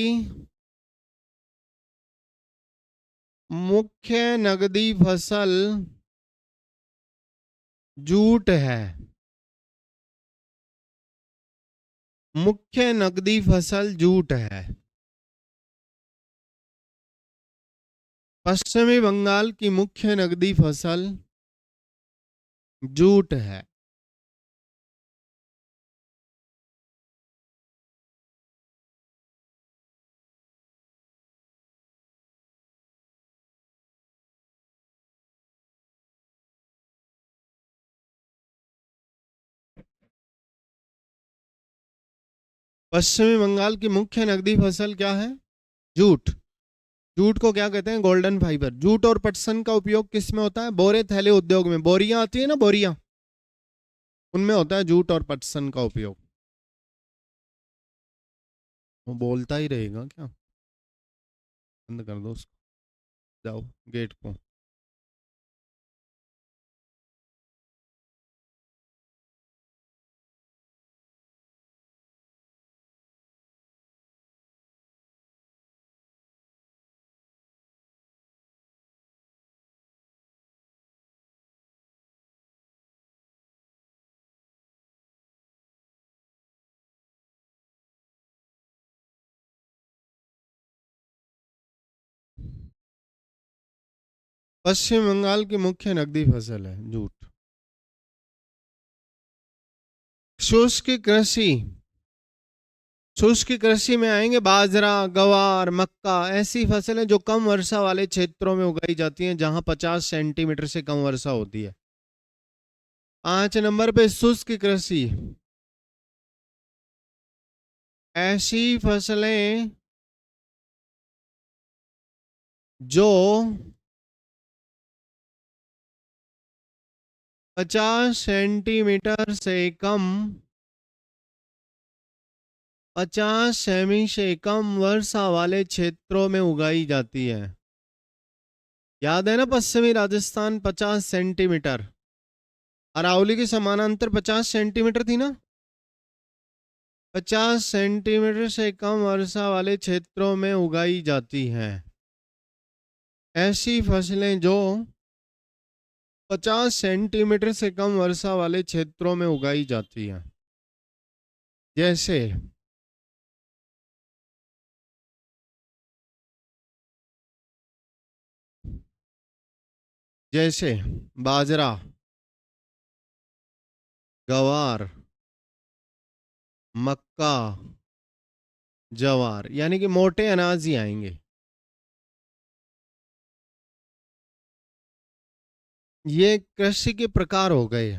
S1: मुख्य नकदी फसल जूट है। मुख्य नकदी फसल जूट है। पश्चिमी बंगाल की मुख्य नकदी फसल जूट है। पश्चिमी बंगाल की मुख्य नकदी फसल क्या है? जूट। जूट को क्या कहते हैं? Golden fibre. जूट और पटसन का उपयोग किस में होता है? बोरे थैले उद्योग में। बोरियां आती है ना, बोरियां, उनमें होता है जूट और पटसन का उपयोग। वो बोलता ही रहेगा क्या? बंद कर दो उसको, जाओ गेट को। पश्चिम बंगाल की मुख्य नकदी फसल है जूट। शुष्क कृषि। शुष्क कृषि में आएंगे बाजरा, गवार, मक्का, ऐसी फसलें जो कम वर्षा वाले क्षेत्रों में उगाई जाती हैं, जहां 50 सेंटीमीटर से कम वर्षा होती है। 5 नंबर पे शुष्क कृषि। ऐसी फसलें जो 50 सेंटीमीटर से कम, 50 सेमी से कम वर्षा वाले क्षेत्रों में उगाई जाती है। याद है ना, पश्चिमी राजस्थान 50 सेंटीमीटर, अरावली के समानांतर 50 सेंटीमीटर थी ना। 50 सेंटीमीटर से कम वर्षा वाले क्षेत्रों में उगाई जाती हैं। ऐसी फसलें जो 50 सेंटीमीटर से कम वर्षा वाले क्षेत्रों में उगाई जाती हैं, जैसे जैसे बाजरा, गवार, मक्का, जवार, यानी कि मोटे अनाज ही आएंगे। ये कृषि के प्रकार हो गए।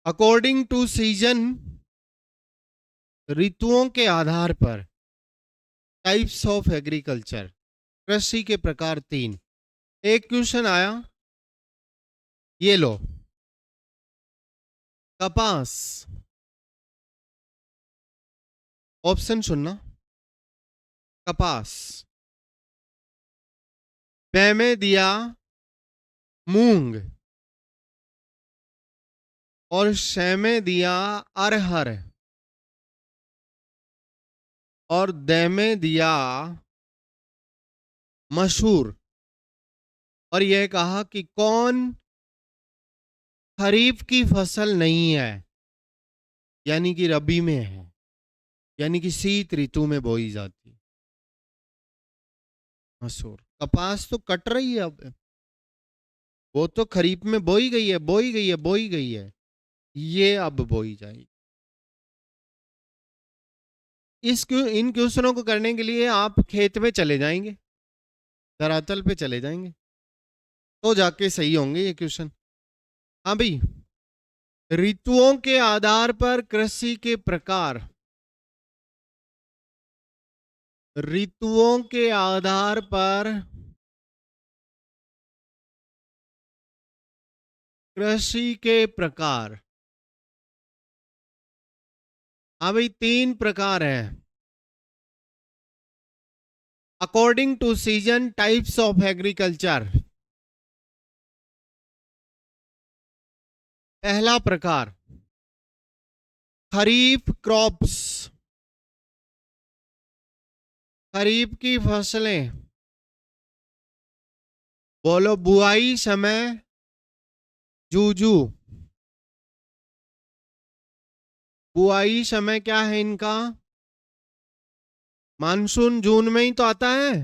S1: अकॉर्डिंग टू सीजन, ऋतुओं के आधार पर, टाइप्स ऑफ एग्रीकल्चर, कृषि के प्रकार 3। एक क्वेश्चन आया, ये लो, कपास। ऑप्शन सुनना, कपास, ब में दिया मूंग, और श में दिया अरहर, और द में दिया मसूर। और यह कहा कि कौन खरीफ की फसल नहीं है, यानी कि रबी में है, यानी कि शीत ऋतु में बोई जाती। मसूर। कपास तो कट रही है अब, वो तो खरीफ में बोई गई है, बोई गई है, बोई गई है, ये अब बोई जाएगी। इन क्वेश्चनों को करने के लिए आप खेत में चले जाएंगे, धरातल पे चले जाएंगे। तो जाके सही होंगे ये क्वेश्चन। हाँ भाई, ऋतुओं के आधार पर कृषि के प्रकार। ऋतुओं के आधार पर कृषि के प्रकार। हाँ भाई, 3 प्रकार हैं। According to season, types of agriculture. पहला प्रकार, खरीफ क्रॉप्स, खरीफ की फसलें। बोलो, बुआई समय जूजू। बुआई समय क्या है इनका? मानसून जून में ही तो आता है,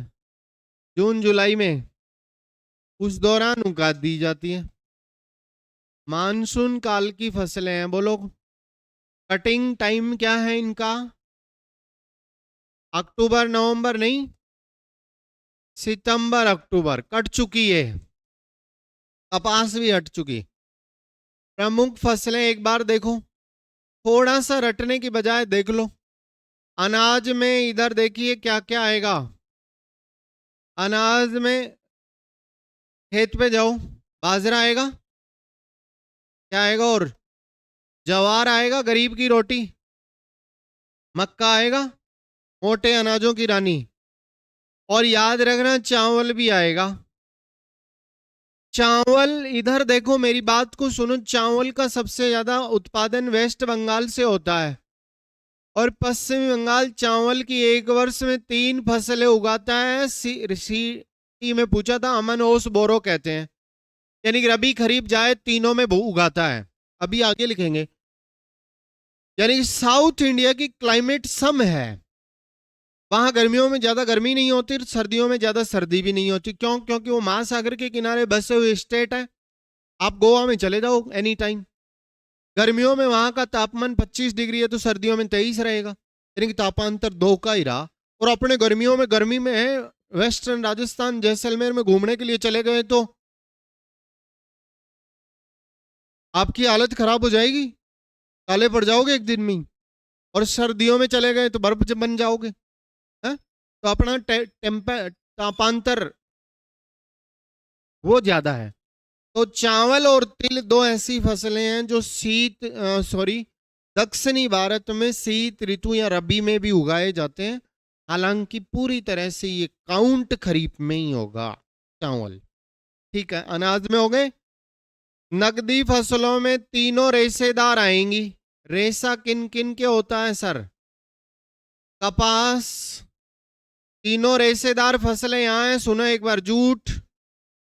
S1: जून जुलाई में, उस दौरान उगा दी जाती है। मानसून काल की फसलें हैं। बोलो, कटिंग टाइम क्या है इनका? अक्टूबर नवंबर नहीं, सितंबर अक्टूबर। कट चुकी है, कपास भी हट चुकी। प्रमुख फसलें एक बार देखो, थोड़ा सा रटने की बजाय देख लो। अनाज में इधर देखिए क्या क्या आएगा। अनाज में खेत पे जाओ, बाजरा आएगा, क्या आएगा? और ज्वार आएगा, गरीब की रोटी। मक्का आएगा, मोटे अनाजों की रानी। और याद रखना, चावल भी आएगा। चावल, इधर देखो, मेरी बात को सुनो। चावल का सबसे ज्यादा उत्पादन वेस्ट बंगाल से होता है, और पश्चिमी बंगाल चावल की एक वर्ष में 3 फसलें उगाता है। सी में पूछा था, अमन ओस बोरो कहते हैं, यानी कि रबी खरीफ जाए तीनों में उगाता है। अभी आगे लिखेंगे। यानी साउथ इंडिया की क्लाइमेट सम है, वहां गर्मियों में ज्यादा गर्मी नहीं होती, सर्दियों में ज्यादा सर्दी भी नहीं होती। क्यों? क्योंकि वो महासागर के किनारे बसे हुए स्टेट है। आप गोवा में चले जाओ एनी टाइम, गर्मियों में वहां का तापमान 25 डिग्री है तो सर्दियों में 23 रहेगा, यानी कि तापांतर 2 का ही रहा। और अपने गर्मियों में गर्मी में है, वेस्टर्न राजस्थान जैसलमेर में घूमने के लिए चले गए तो आपकी हालत खराब हो जाएगी, काले पड़ जाओगे एक दिन में। और सर्दियों में चले गए तो बर्फ बन जाओगे, है? तो अपना तापांतर वो ज्यादा है। तो चावल और तिल दो ऐसी फसलें हैं जो दक्षिणी भारत में शीत ऋतु या रबी में भी उगाए जाते हैं। हालांकि पूरी तरह से ये काउंट खरीफ में ही होगा, चावल। ठीक है, अनाज में हो गए। नकदी फसलों में तीनों रेशेदार आएंगी। रेशा किन किन के होता है सर? कपास। तीनों रेशेदार फसलें यहां हैं, सुनो एक बार। जूट,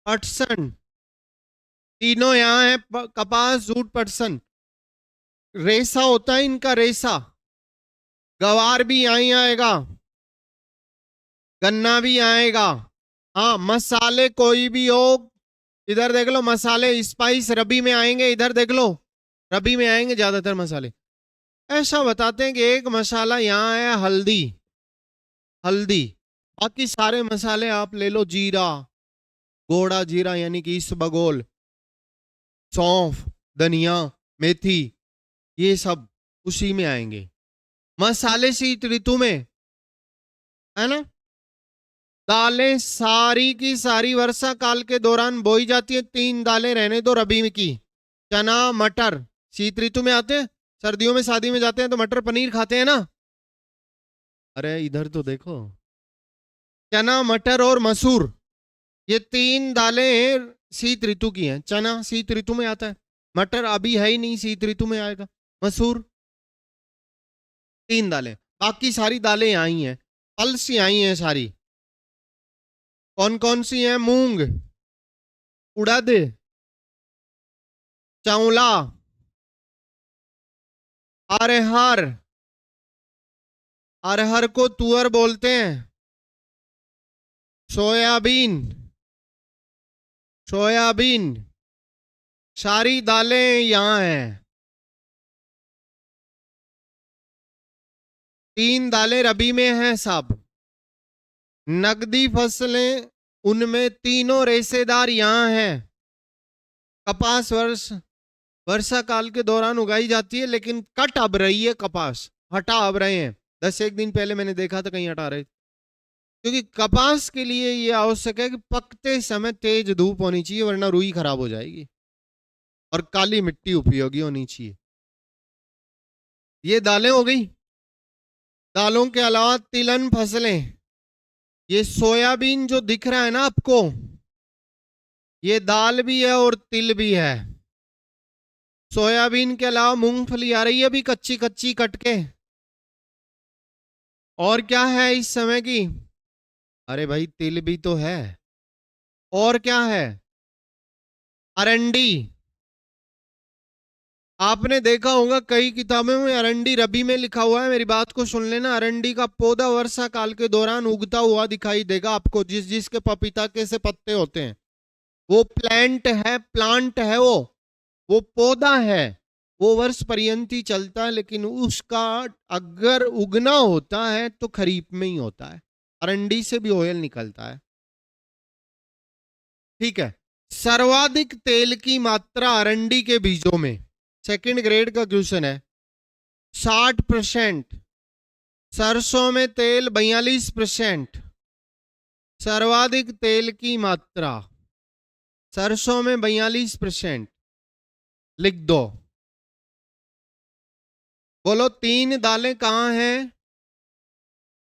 S1: पटसन, तीनों यहां है। कपास, जूट, पटसन। रेशा होता है इनका, रेशा। गवार भी यहीं आएगा, गन्ना भी आएगा। हाँ, मसाले कोई भी हो, इधर देख लो, मसाले स्पाइस रबी में आएंगे। इधर देख लो, रबी में आएंगे ज्यादातर मसाले। ऐसा बताते हैं कि एक मसाला यहाँ है, हल्दी। हल्दी, बाकी सारे मसाले आप ले लो। जीरा, गोड़ा जीरा यानी कि इसबगोल, सौंफ, धनिया, मेथी, ये सब उसी में आएंगे। मसाले शीत ऋतु में, है ना? दालें सारी की सारी वर्षा काल के दौरान बोई जाती है। 3 दालें रहने दो रबी में की। चना, मटर शीत ऋतु में आते हैं। सर्दियों में शादी में जाते हैं तो मटर पनीर खाते हैं ना। अरे इधर तो देखो, चना, मटर और मसूर, ये 3 दालें शीत ऋतु की हैं। चना शीत ऋतु में आता है, मटर अभी है ही नहीं, शीत ऋतु में आएगा। मसूर, 3 दालें। बाकी सारी दालें यहाँ ही हैं, पल्स यहाँ ही हैं सारी। कौन कौन सी हैं? मूंग, उड़द, चावला, अरहर। अरहर को तुअर बोलते हैं। सोयाबीन, सोयाबीन, सारी दालें यहाँ हैं। 3 दालें रबी में हैं सब। नकदी फसलें उनमें तीनों रेशेदार यहाँ हैं। कपास वर्षा काल के दौरान उगाई जाती है, लेकिन कट अब रही है, कपास हटा अब रहे हैं। 10 एक दिन पहले मैंने देखा था कहीं हटा रहे थे, क्योंकि कपास के लिए यह आवश्यक है कि पकते समय तेज धूप होनी चाहिए, वरना रुई खराब हो जाएगी, और काली मिट्टी उपयोगी होनी चाहिए। ये दालें हो गई। दालों के अलावा तिलहन फसलें, ये सोयाबीन जो दिख रहा है ना आपको, ये दाल भी है और तिल भी है। सोयाबीन के अलावा मूंगफली आ रही है अभी कच्ची कच्ची कट के। और क्या है इस समय की? अरे भाई तिल भी तो है। और क्या है? अरंडी। आपने देखा होगा कई किताबों में अरंडी रबी में लिखा हुआ है, मेरी बात को सुन लेना। अरंडी का पौधा वर्षा काल के दौरान उगता हुआ दिखाई देगा आपको, जिसके पपीता के से पत्ते होते हैं। वो प्लांट है वो पौधा है। वो वर्ष पर्यंत ही चलता है, लेकिन उसका अगर उगना होता है तो खरीफ में ही होता है। अरंडी से भी ऑयल निकलता है। ठीक है। सर्वाधिक तेल की मात्रा अरंडी के बीजों में, सेकंड ग्रेड का क्वेश्चन है। 60%। सरसों में तेल 42%। सर्वाधिक तेल की मात्रा सरसों में 42%। लिख दो। बोलो 3 दालें कहां हैं?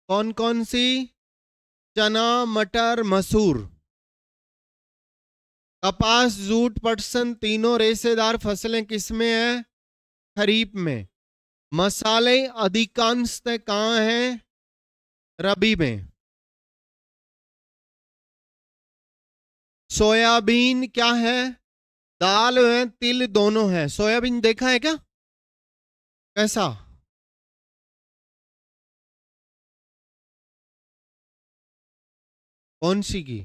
S1: कौन कौन सी? चना, मटर, मसूर। कपास, जूट, पटसन तीनों रेशेदार फसलें किसमें है? खरीफ में। मसाले अधिकांशतः कहां हैं? रबी में। सोयाबीन क्या है? दाल है, तिल दोनों है। सोयाबीन देखा है क्या? कैसा? कौन सी की?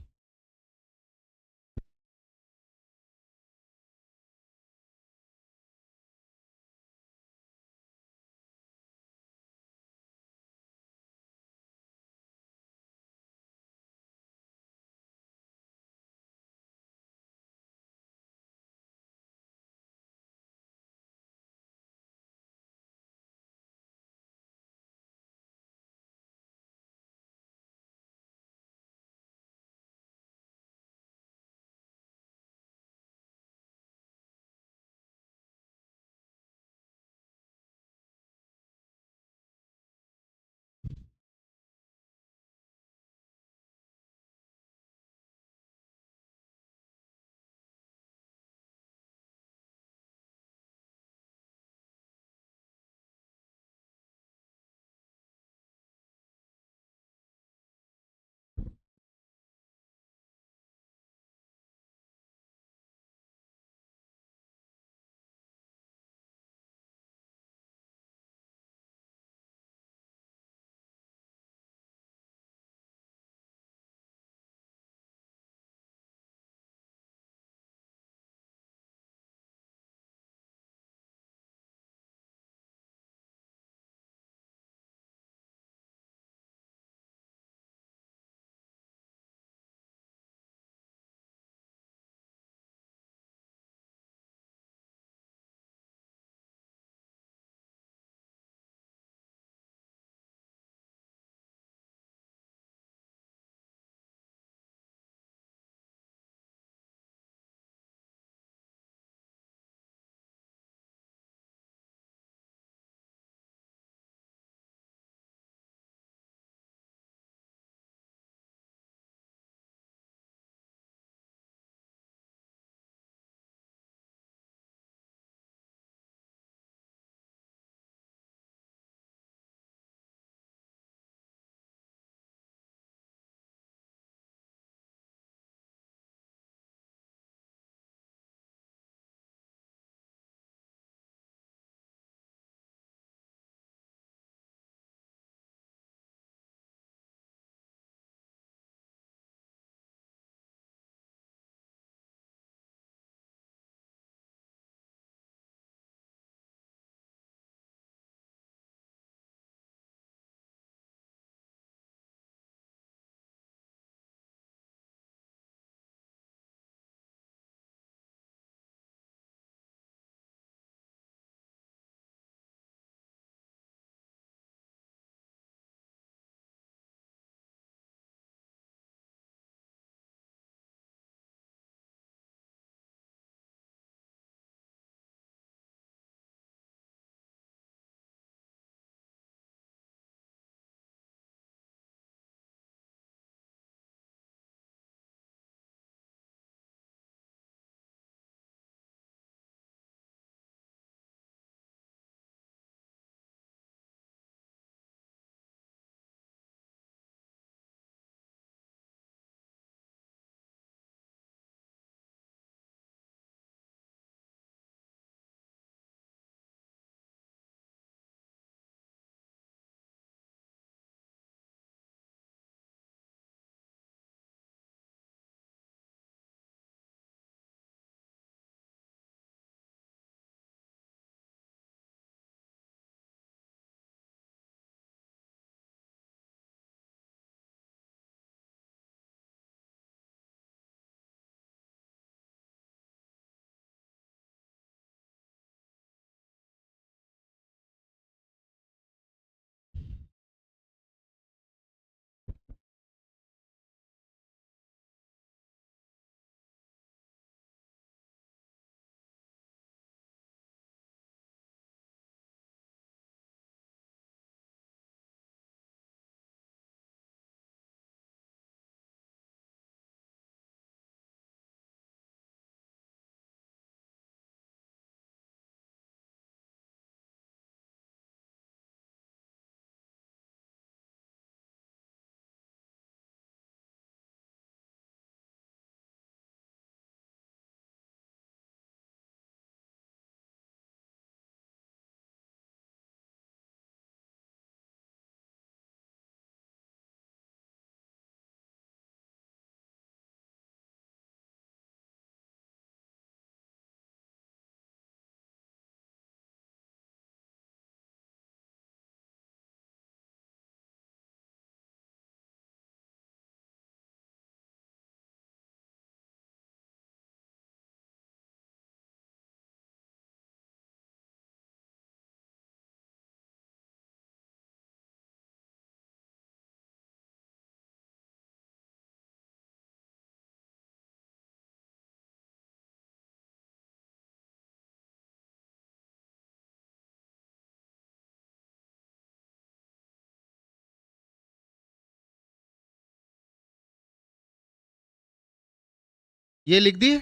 S1: ये लिख दिए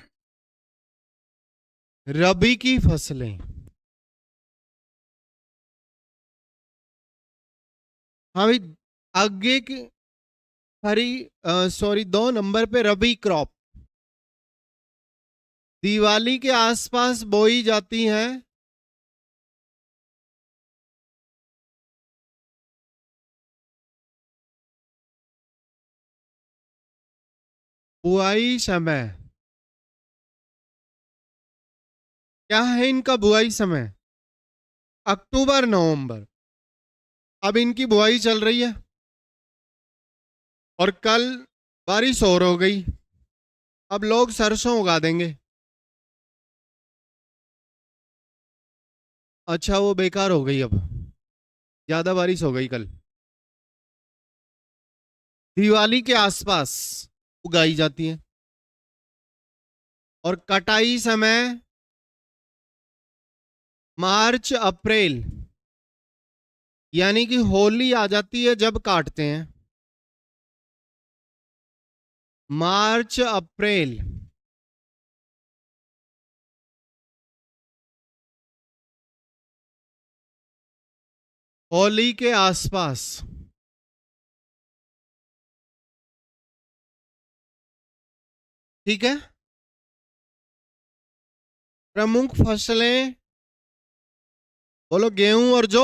S1: रबी की फसलें। हाँ भाई, आगे की हरी, सॉरी, 2 नंबर पे रबी क्रॉप दिवाली के आसपास बोई जाती हैं। बुआई समय क्या है इनका? बुआई समय अक्टूबर नवंबर। अब इनकी बुआई चल रही है और कल बारिश और हो गई। अब लोग सरसों उगा देंगे। अच्छा, वो बेकार हो गई, अब ज्यादा बारिश हो गई कल। दिवाली के आसपास उगाई जाती है और कटाई समय मार्च अप्रैल, यानी कि होली आ जाती है जब काटते हैं। मार्च अप्रैल। होली के आसपास। ठीक है। प्रमुख फसलें बोलो, गेहूं और जौ।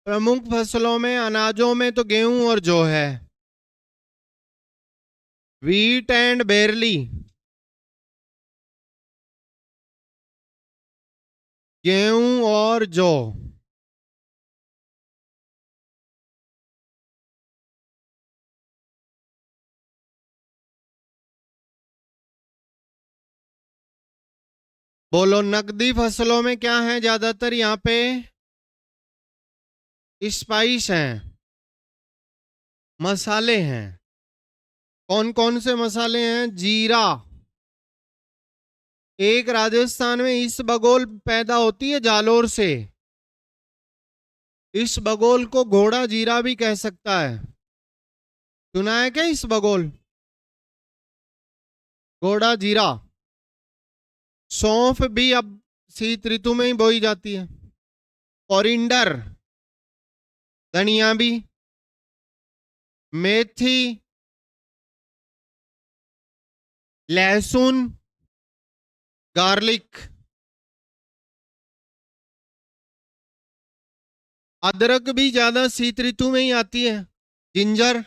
S1: प्रमुख फसलों में, अनाजों में तो गेहूं और जौ है। व्हीट एंड बेरली, गेहूं और जौ। बोलो, नकदी फसलों में क्या है ज्यादातर यहाँ पे? स्पाइस हैं, मसाले हैं। कौन कौन से मसाले हैं? जीरा। एक राजस्थान में इस बगोल पैदा होती है जालोर से। इस बगोल को घोड़ा जीरा भी कह सकता है। सुना है क्या इस बगोल? घोड़ा जीरा। सौंफ भी अब शीत ऋतु में ही बोई जाती है। कोरिंडर, धनिया भी। मेथी, लहसुन, गार्लिक। अदरक भी ज्यादा शीत ऋतु में ही आती है। Ginger,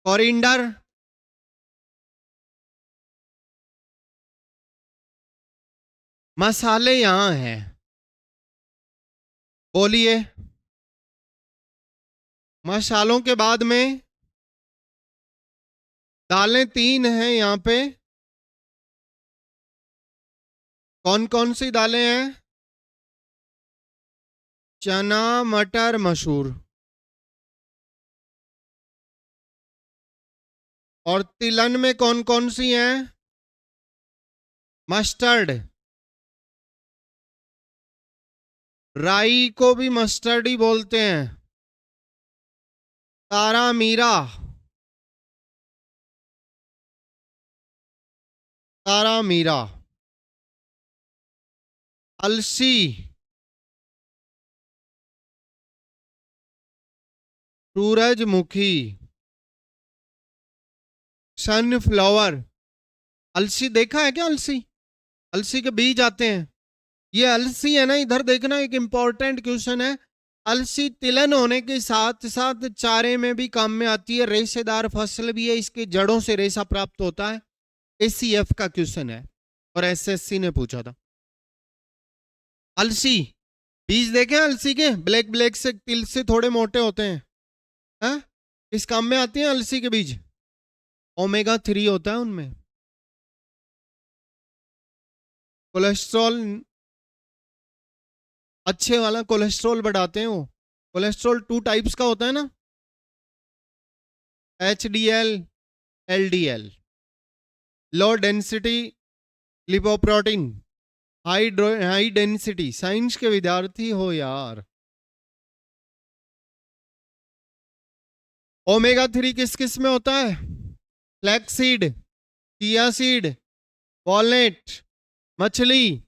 S1: coriander. मसाले यहां हैं, बोलिए। मसालों के बाद में दालें 3 हैं यहां पे। कौन कौन सी दालें हैं? चना, मटर, मसूर। और तिलन में कौन कौन सी हैं? मस्टर्ड। राई को भी मस्टर्ड ही बोलते हैं। तारा मीरा, तारा मीरा। अलसी, सूरजमुखी, सनफ्लावर। अलसी देखा है क्या? अलसी, अलसी के बीज आते हैं। ये अलसी है ना, इधर देखना, एक इंपॉर्टेंट क्वेश्चन है। अलसी तिलन होने के साथ साथ चारे में भी काम में आती है, रेशेदार फसल भी है, इसकी जड़ों से रेशा प्राप्त होता है। एसीएफ का क्वेश्चन है और एसएससी ने पूछा था। अलसी, बीज देखे हैं अलसी के? ब्लैक ब्लैक से, तिल से थोड़े मोटे होते हैं। है? किस काम में आती है अलसी के बीज? ओमेगा 3 होता है उनमें। कोलेस्ट्रॉल, अच्छे वाला कोलेस्ट्रॉल बढ़ाते हैं वो। कोलेस्ट्रॉल 2 टाइप्स का होता है ना, HDL, LDL. Low density lipoprotein, high density. Science के विद्यार्थी हो यार। ओमेगा 3 किस किस में होता है? Flax seed, chia seed, walnut, मछली।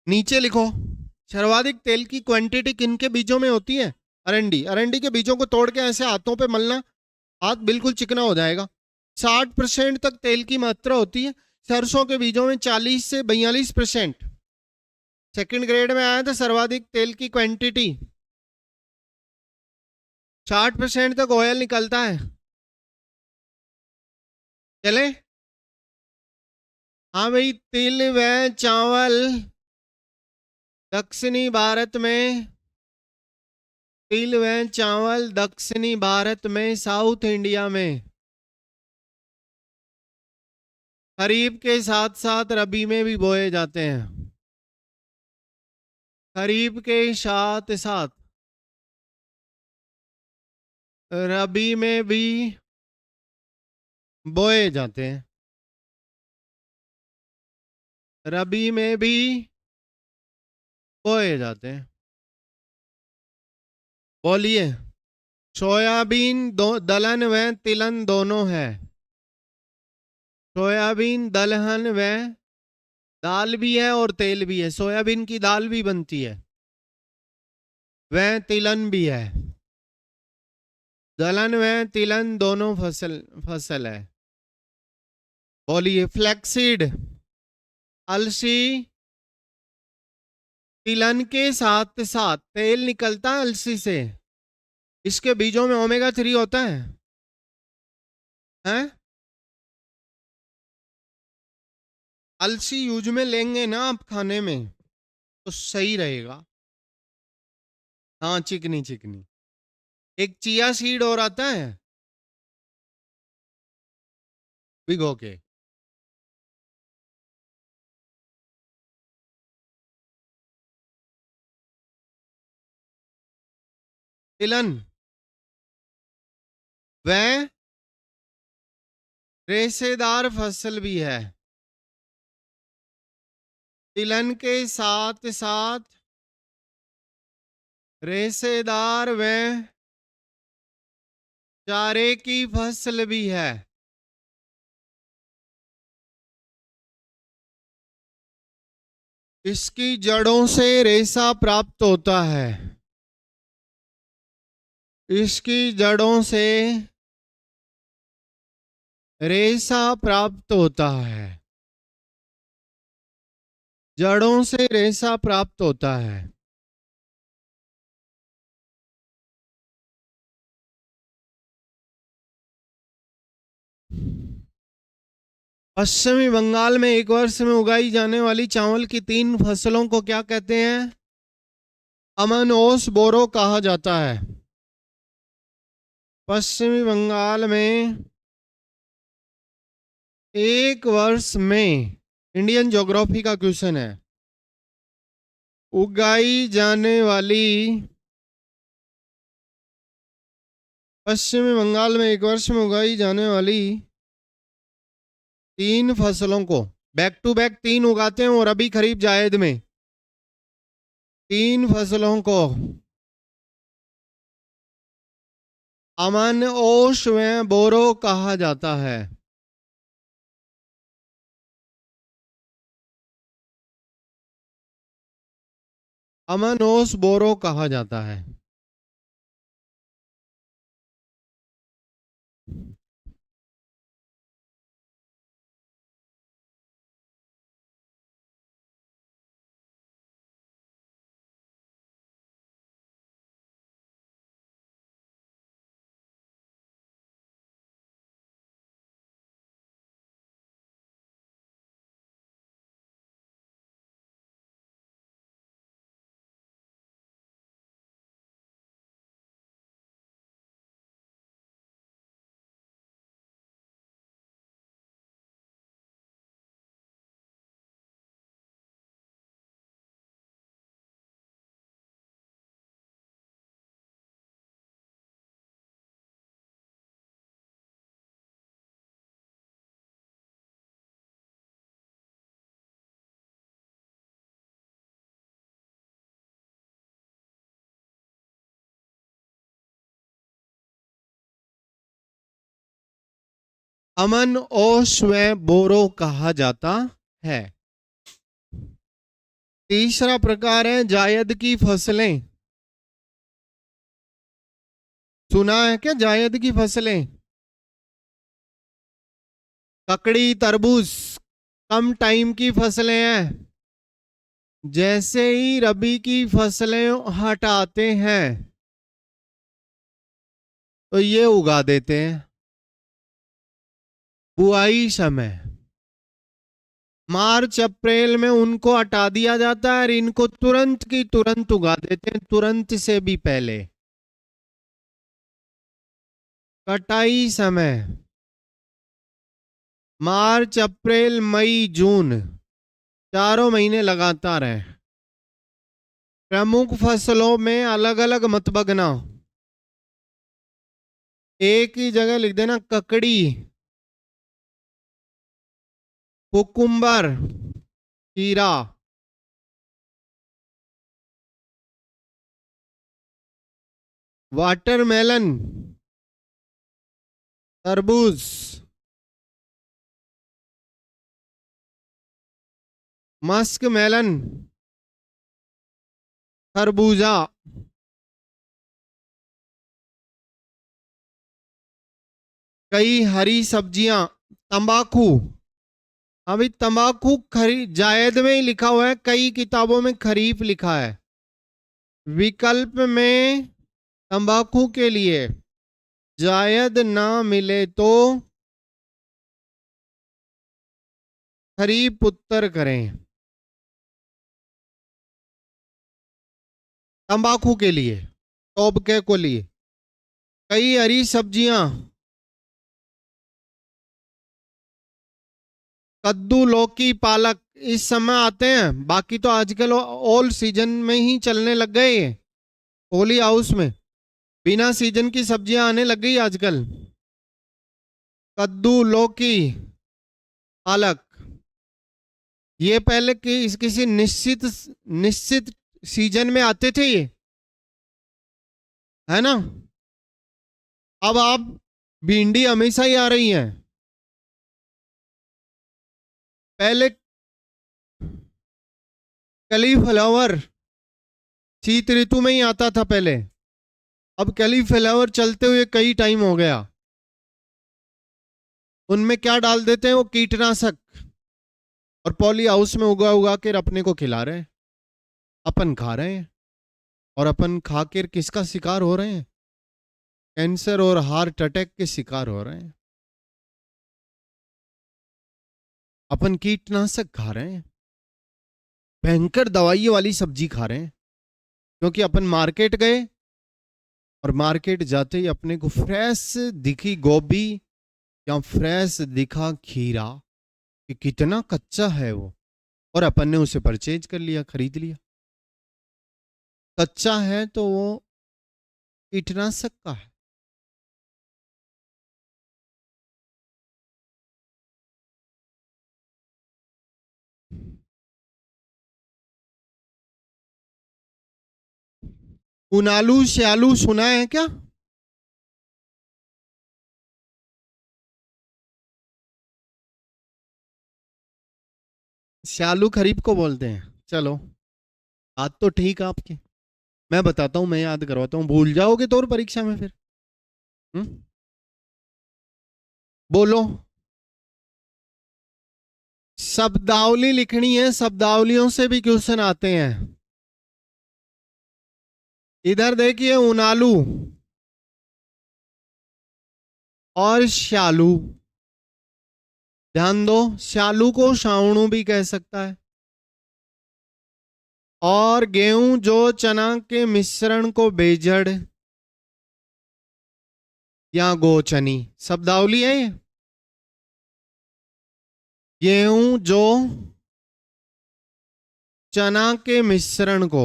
S1: नीचे लिखो, सर्वाधिक तेल की क्वांटिटी किन के बीजों में होती है? अरंडी। अरंडी के बीजों को तोड़ के ऐसे हाथों पे मलना, हाथ बिल्कुल चिकना हो जाएगा। 60% तक तेल की मात्रा होती है। सरसों के बीजों में 40 से 42%। सेकंड ग्रेड में आया था सर्वाधिक तेल की क्वांटिटी। 60% तक ऑयल निकलता है। चले? हाँ भाई, तिल व चावल दक्षिणी भारत में, तिल व चावल दक्षिणी भारत में, साउथ इंडिया में खरीफ के साथ साथ रबी में भी बोए जाते हैं। खरीफ के साथ साथ रबी में भी बोए जाते हैं। रबी में भी बोए जाते हैं। बोलिए। सोयाबीन दलहन व तिलहन दोनों है। सोयाबीन दलहन व दाल भी है और तेल भी है। सोयाबीन की दाल भी बनती है, वह तिलहन भी है। दलहन व तिलहन दोनों फसल है। बोलिए। फ्लैक्सीड, अलसी, तिलहन के साथ साथ तेल निकलता है अलसी से। इसके बीजों में ओमेगा 3 होता है। हैं? अलसी यूज में लेंगे ना आप खाने में तो सही रहेगा। हाँ, चिकनी चिकनी। एक चिया सीड और आता है, भिगो के। तिलहन वह रेशेदार फसल भी है। तिलहन के साथ साथ रेशेदार व चारे की फसल भी है। इसकी जड़ों से रेशा प्राप्त होता है। इसकी जड़ों से रेशा प्राप्त होता है। जड़ों से रेशा प्राप्त होता है। पश्चिमी बंगाल में एक वर्ष में उगाई जाने वाली चावल की 3 फसलों को क्या कहते हैं? अमन, ओस, बोरो कहा जाता है। पश्चिमी बंगाल में एक वर्ष में, इंडियन ज्योग्राफी का क्वेश्चन है, उगाई जाने वाली, पश्चिमी बंगाल में एक वर्ष में उगाई जाने वाली 3 फसलों को, बैक टू बैक 3 उगाते हैं और अभी खरीफ जायद में 3 फसलों को अमन, ओश व बोरो कहा जाता है। अमन, ओश, बोरो कहा जाता है। अमन ओश व बोरो कहा जाता है। तीसरा प्रकार है जायद की फसलें। सुना है क्या जायद की फसलें? ककड़ी, तरबूज कम टाइम की फसलें हैं। जैसे ही रबी की फसलें हटाते हैं तो ये उगा देते हैं। बुआई समय मार्च अप्रैल में उनको हटा दिया जाता है और इनको तुरंत की तुरंत उगा देते हैं, तुरंत से भी पहले। कटाई समय मार्च अप्रैल मई जून, चारों महीने लगातार है। प्रमुख फसलों में अलग अलग मत बगना, एक ही जगह लिख देना। ककड़ी, कुकुम्बर, खीरा, वाटरमेलन, तरबूज, मस्क मेलन, खरबूजा, कई हरी सब्जियां, तंबाकू। अभी तंबाकू जायद में ही लिखा हुआ है, कई किताबों में खरीफ लिखा है। विकल्प में तंबाकू के लिए जायद ना मिले तो खरीफ उत्तर करें। तंबाकू के लिए, टोबके को लिए कई हरी सब्जियां, कद्दू, लौकी, पालक इस समय आते हैं। बाकी तो आजकल ऑल सीजन में ही चलने लग गए हैं। होली हाउस में बिना सीजन की सब्जियां आने लग गई आजकल। कद्दू, लौकी, पालक ये पहले किसी निश्चित निश्चित सीजन में आते थे ये, है ना। अब आप भिंडी हमेशा ही आ रही है। पहले कैलीफ्लावर शीत ऋतु में ही आता था पहले। अब कैलीफ्लावर चलते हुए कई टाइम हो गया। उनमें क्या डाल देते हैं वो कीटनाशक, और पॉली हाउस में उगा उगा कर अपने को खिला रहे हैं, अपन खा रहे हैं। और अपन खा कर किसका शिकार हो रहे हैं? कैंसर और हार्ट अटैक के शिकार हो रहे हैं। अपन कीटनाशक खा रहे हैं, भयंकर दवाई वाली सब्जी खा रहे हैं। क्योंकि अपन मार्केट गए और मार्केट जाते ही अपने को फ्रेश दिखी गोभी या फ्रेश दिखा खीरा कि कितना कच्चा है वो, और अपन ने उसे परचेज कर लिया, खरीद लिया। कच्चा है तो वो कीटनाशक का है। उनालू श्यालू सुना है क्या? श्यालू खरीफ को बोलते हैं। चलो, बात तो ठीक है आपकी। मैं बताता हूं, मैं याद करवाता हूं, भूल जाओगे तो और परीक्षा में फिर। हम्म, बोलो। शब्दावली लिखनी है, शब्दावलियों से भी क्वेश्चन आते हैं। इधर देखिए, उनालू और श्यालू। ध्यान दो, श्यालू को शावणु भी कह सकता है। और गेहूं जो चना के मिश्रण को बेजड़ या गोचनी, शब्दावली है ये। गेहूं जो चना के मिश्रण को,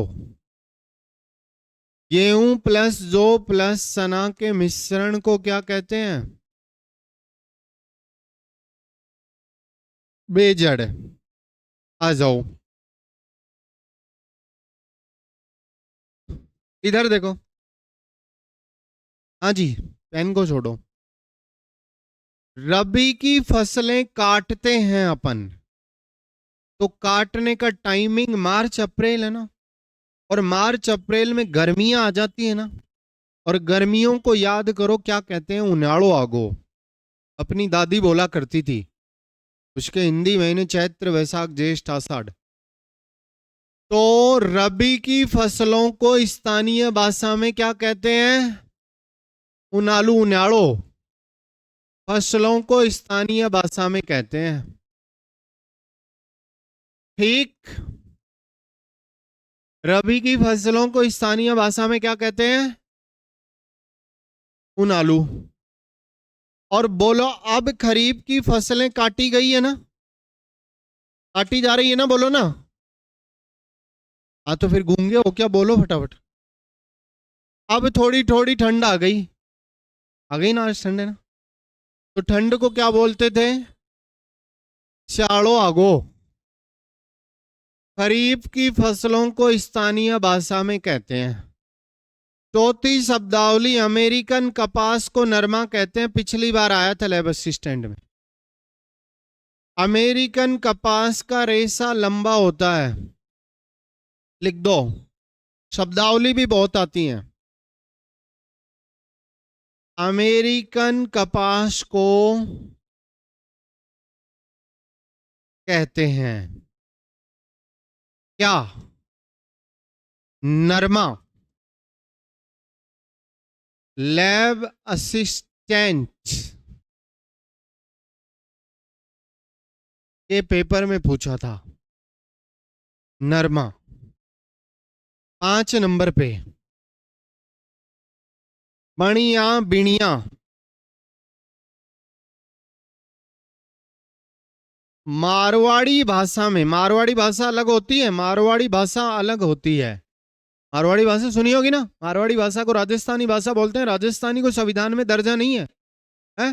S1: गेहूं प्लस जो प्लस चना के मिश्रण को क्या कहते हैं? बेजड़। आ जाओ, इधर देखो। हाँ जी, पेन को छोड़ो। रबी की फसलें काटते हैं अपन, तो काटने का टाइमिंग मार्च अप्रैल है ना, और मार्च अप्रैल में गर्मियां आ जाती है ना, और गर्मियों को याद करो क्या कहते हैं, उनाड़ो आगो। अपनी दादी बोला करती थी। उसके हिंदी महीने चैत्र वैशाख ज्येष्ठ आषाढ़। तो रबी की फसलों को स्थानीय भाषा में क्या कहते हैं? उनालू उनाड़ो। फसलों को स्थानीय भाषा में कहते हैं। ठीक। रबी की फसलों को स्थानीय भाषा में क्या कहते हैं? उनालू। और बोलो, अब खरीफ की फसलें काटी गई है ना, काटी जा रही है ना, बोलो ना। हाँ तो फिर गूंगे हो क्या, बोलो फटाफट। अब थोड़ी थोड़ी ठंड आ गई ना, आज ठंड है ना। तो ठंड को क्या बोलते थे? स्याड़ो आगो। खरीफ की फसलों को स्थानीय भाषा में कहते हैं। चौथी शब्दावली, अमेरिकन कपास को नरमा कहते हैं। पिछली बार आया था लेब असिस्टेंट में। अमेरिकन कपास का रेशा लंबा होता है। लिख दो। शब्दावली भी बहुत आती है। अमेरिकन कपास को कहते हैं क्या? नरमा। लैब असिस्टेंट के पेपर में पूछा था। नरमा 5 नंबर पे। बणिया बिणिया, मारवाड़ी भाषा में, मारवाड़ी भाषा अलग होती है, मारवाड़ी भाषा अलग होती है। मारवाड़ी भाषा सुनी होगी ना। मारवाड़ी भाषा को राजस्थानी भाषा बोलते हैं। राजस्थानी को संविधान में दर्जा नहीं है, है?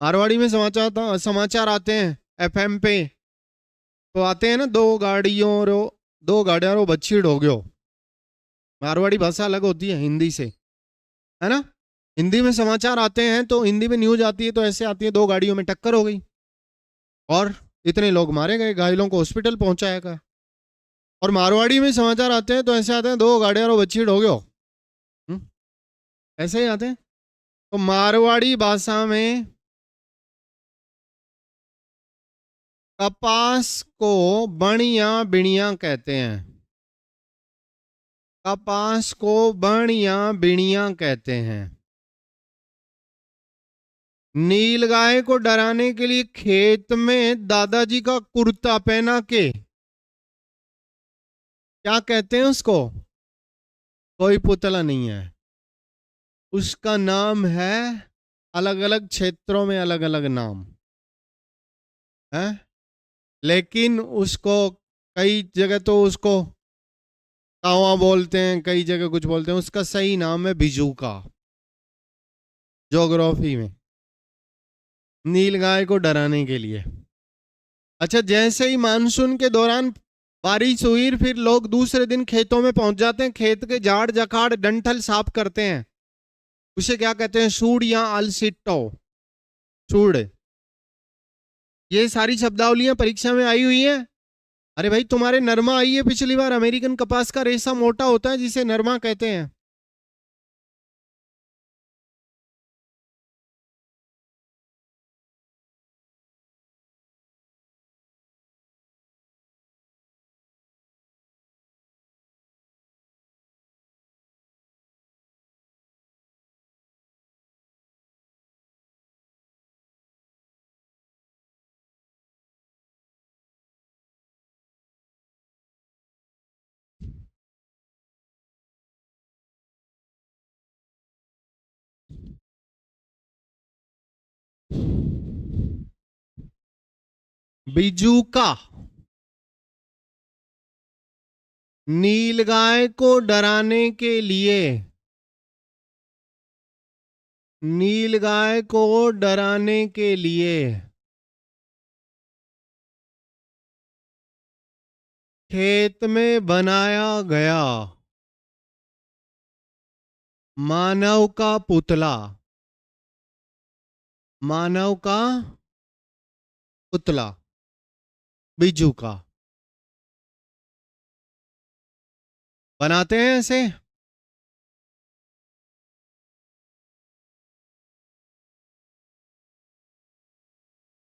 S1: मारवाड़ी में समाचार आते हैं एफएम पे, तो आते हैं ना, दो गाड़ियों रो बच्ची हो गयो। मारवाड़ी भाषा अलग होती है हिंदी से, है ना। हिंदी में समाचार आते हैं तो हिंदी में न्यूज आती है तो ऐसे आती है, 2 गाड़ियों में टक्कर हो गई और इतने लोग मारे गए, घायलों को हॉस्पिटल पहुंचाया गया। और मारवाड़ी में समाचार आते हैं तो ऐसे आते हैं, 2 गाड़ियां रो बच्ची हो गयो। ऐसे ही आते हैं। तो मारवाड़ी भाषा में कपास को बणिया बिणिया कहते हैं। कपास को बणिया बिणिया कहते हैं। नीलगाय को डराने के लिए खेत में दादाजी का कुर्ता पहना के क्या कहते हैं उसको? कोई पुतला नहीं है, उसका नाम है, अलग अलग क्षेत्रों में अलग अलग नाम है, लेकिन उसको कई जगह तो उसको कावा बोलते हैं, कई जगह कुछ बोलते हैं। उसका सही नाम है बिजूका, ज्योग्राफी में, नीलगाय को डराने के लिए। अच्छा, जैसे ही मानसून के दौरान बारिश हुई, फिर लोग दूसरे दिन खेतों में पहुंच जाते हैं, खेत के झाड़ जखाड़ डंठल साफ करते हैं। उसे क्या कहते हैं? सूड़ या अलसिट्टो। सूड़। ये सारी शब्दावलियां परीक्षा में आई हुई है। अरे भाई, तुम्हारे नरमा आई है पिछली बार। अमेरिकन कपास का रेशा मोटा होता है जिसे नरमा कहते हैं। बिजूका। नीलगाय को डराने के लिए, नीलगाय को डराने के लिए खेत में बनाया गया मानव का पुतला। मानव का पुतला, बिजू का। बनाते हैं ऐसे।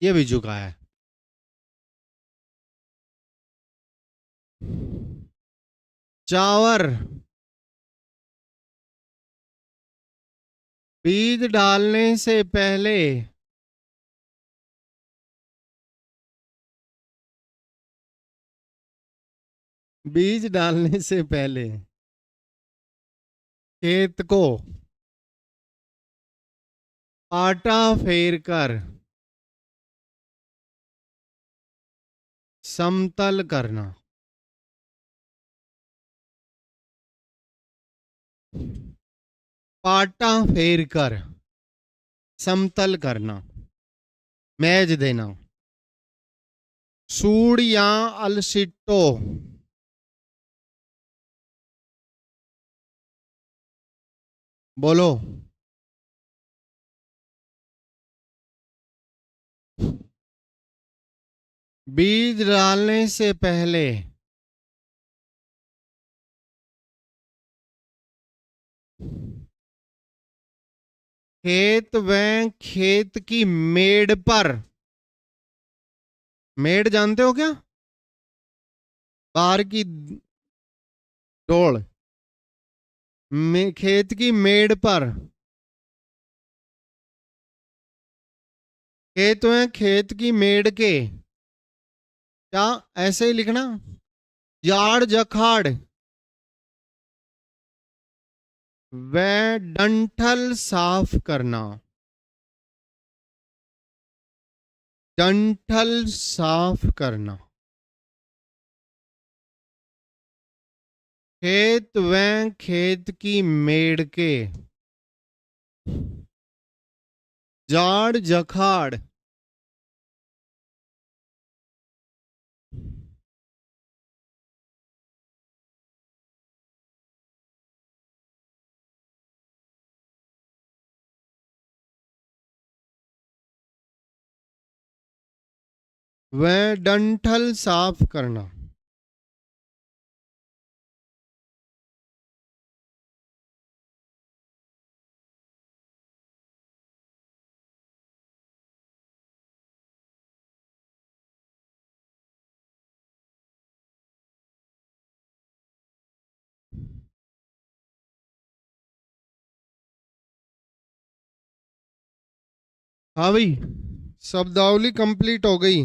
S1: ये बिजू का है। चावर, बीज डालने से पहले बीज डालने से पहले खेत को आटा फेर कर समतल करना। पाटा फेर कर समतल करना, मैज देना। सूड़ या अलसिट्टो, बोलो। बीज डालने से पहले खेत व खेत की मेड़ पर, मेड़ जानते हो क्या? बाहर की डोल। में खेत की मेड़ पर, खेत में खेत की मेड़ के, क्या ऐसे ही लिखना, जाड़ जखाड़ व डंठल साफ करना। डंठल साफ करना। खेत व खेत की मेड़ के जाड़ जखाड़ व डंठल साफ करना। हाँ भाई, शब्दावली कंप्लीट हो गई।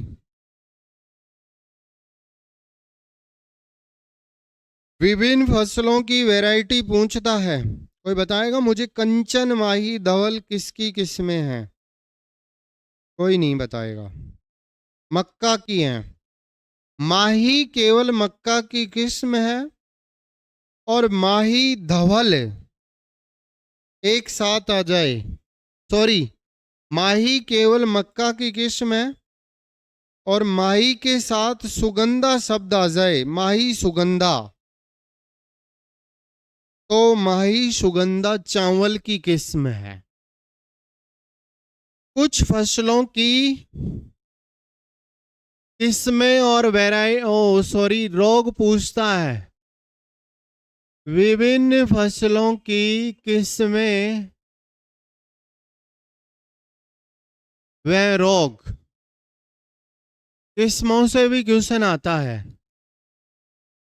S1: विभिन्न फसलों की वैरायटी पूछता है। कोई बताएगा मुझे, कंचन, माही, धवल किसकी किस्में हैं? कोई नहीं बताएगा। मक्का की है। माही केवल मक्का की किस्म है और माही धवल एक साथ आ जाए, सॉरी, माही केवल मक्का की किस्म है और माही के साथ सुगंधा शब्द आ जाए, माही सुगंधा, तो माही सुगंधा चावल की किस्म है। कुछ फसलों की किस्में और रोग पूछता है। विभिन्न फसलों की किस्में व रोग, किस्मों से भी क्वेश्चन आता है।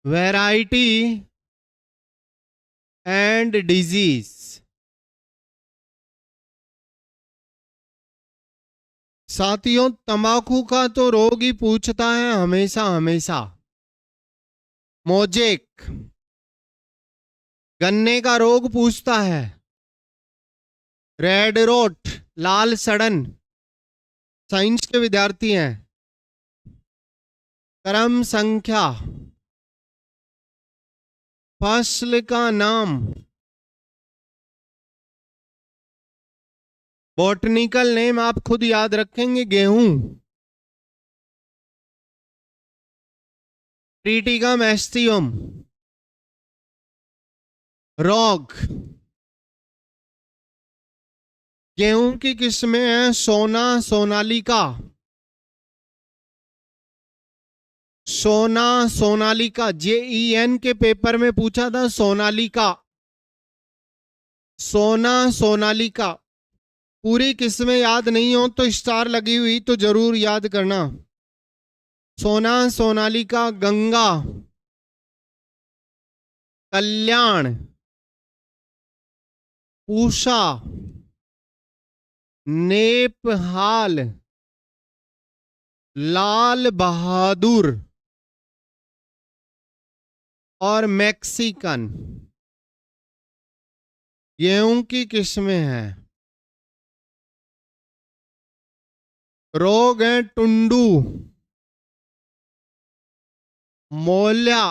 S1: वैरायटी एंड डिजीज, साथियों तंबाकू का तो रोग ही पूछता है हमेशा हमेशा। मोजेक, गन्ने का रोग पूछता है। रेड रोट, लाल सड़न, साइंस के विद्यार्थी हैं। क्रम संख्या, फसल का नाम, बॉटनिकल नेम आप खुद याद रखेंगे। गेहूं, ट्रिटिगम एस्टियम। रोग, गेहूं की किस्में हैं सोना, सोनालिका। सोना, सोनालिका, JEN के पेपर में पूछा था सोनालिका, सोना, सोनालिका। पूरी किस्में याद नहीं हो तो स्टार लगी हुई तो जरूर याद करना। सोना, सोनालिका, गंगा, कल्याण, पूषा, नेपहाल, लाल बहादुर और मैक्सिकन गेहूं की किस्में हैं। रोग है टुंडू, मोल्या,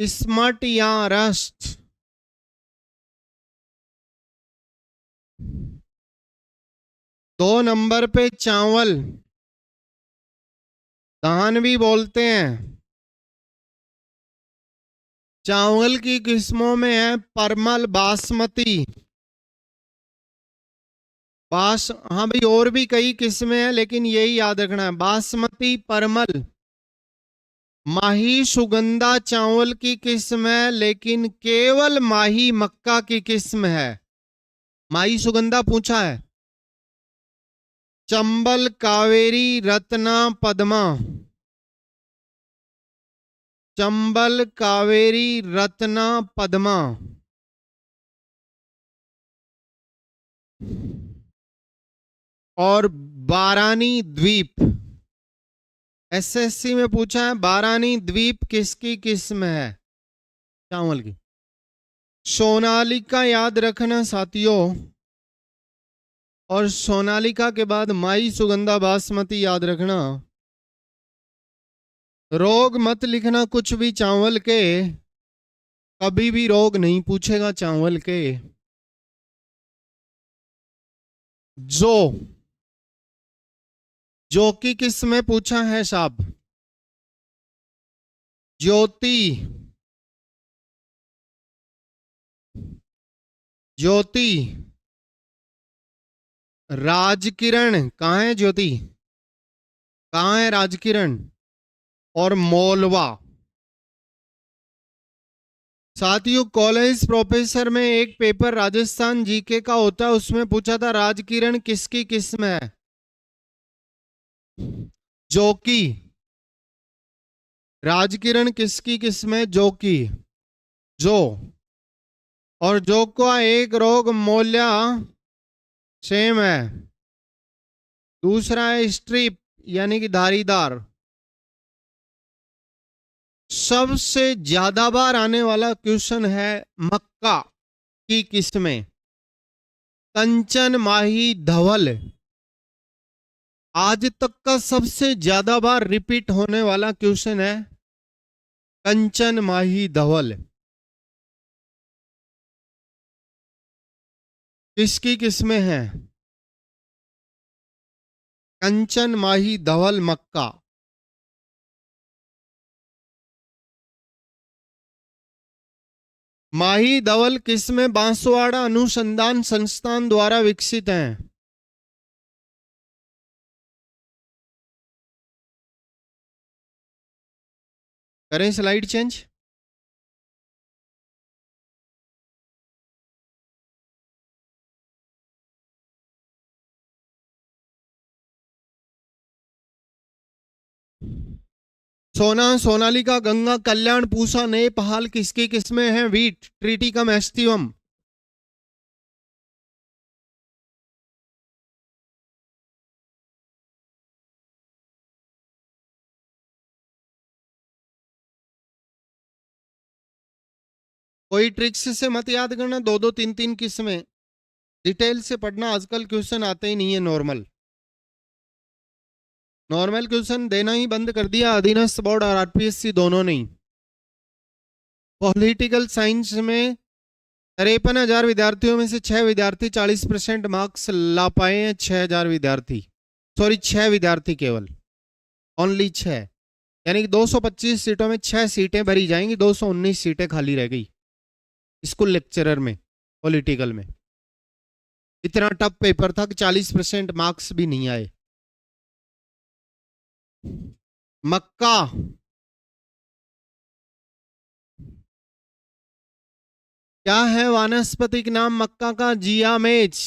S1: स्मट या रस्ट। दो नंबर पे चावल, धान भी बोलते हैं। चावल की किस्मों में है परमल, बासमती, हाँ भाई और भी कई किस्में हैं लेकिन यही याद रखना है, बासमती, परमल। माही सुगंधा चावल की किस्म है लेकिन केवल माही मक्का की किस्म है। माही सुगंधा पूछा है। चंबल, कावेरी, रत्ना, पद्मा। चंबल, कावेरी, रत्ना, पद्मा। और बारानी द्वीप। SSC में पूछा है बारानी द्वीप किसकी किस्म है? चावल की। सोनालिका याद रखना साथियों, और सोनालिका के बाद माई सुगंधा, बासमती याद रखना। रोग मत लिखना कुछ भी चावल के, कभी भी रोग नहीं पूछेगा चावल के। जो की किस में पूछा है साहब? ज्योति, ज्योति, राजकिरण, कहां है ज्योति, कहां है राजकिरण, और मोलवा। साथियों कॉलेज प्रोफेसर में एक पेपर राजस्थान जीके का होता है, उसमें पूछा था राजकिरण किसकी किस्म है? जोकी। राजकिरण किसकी किस्म है? जोकी, जो। और जो का एक रोग मोल्या सेम है, दूसरा है स्ट्रिप यानी कि धारीदार। सबसे ज्यादा बार आने वाला क्वेश्चन है मक्का की किस्में। कंचन, माही, धवल। आज तक का सबसे ज्यादा बार रिपीट होने वाला क्वेश्चन है कंचन, माही, धवल किसकी किस्में हैं? कंचन, माही, धवल, मक्का। माही धवल किस्में बांसवाड़ा अनुसंधान संस्थान द्वारा विकसित हैं। करें स्लाइड चेंज। सोना, सोनालिका, गंगा, कल्याण, पूसा, नेपहाल किसकी किस्में हैं? Wheat, Triticum, aestivum. कोई ट्रिक्स से मत याद करना, दो दो तीन तीन किस्में डिटेल से पढ़ना, आजकल क्वेश्चन आते ही नहीं है नॉर्मल। नॉर्मल क्वेश्चन देना ही बंद कर दिया अधीनस्थ बोर्ड और RPSC दोनों नहीं। पॉलिटिकल साइंस में 53,000 विद्यार्थियों में से 6 विद्यार्थी 40% मार्क्स ला पाए हैं। 6,000 विद्यार्थी, सॉरी 6 विद्यार्थी केवल, ओनली 6, यानी कि 225 सीटों में 6 सीटें भरी जाएंगी, 219 सीटें खाली रह गई स्कूल लेक्चरर में। पॉलिटिकल में। इतना टफ पेपर था कि 40% मार्क्स भी नहीं आए। मक्का क्या है वानस्पतिक नाम मक्का का? जियामेज।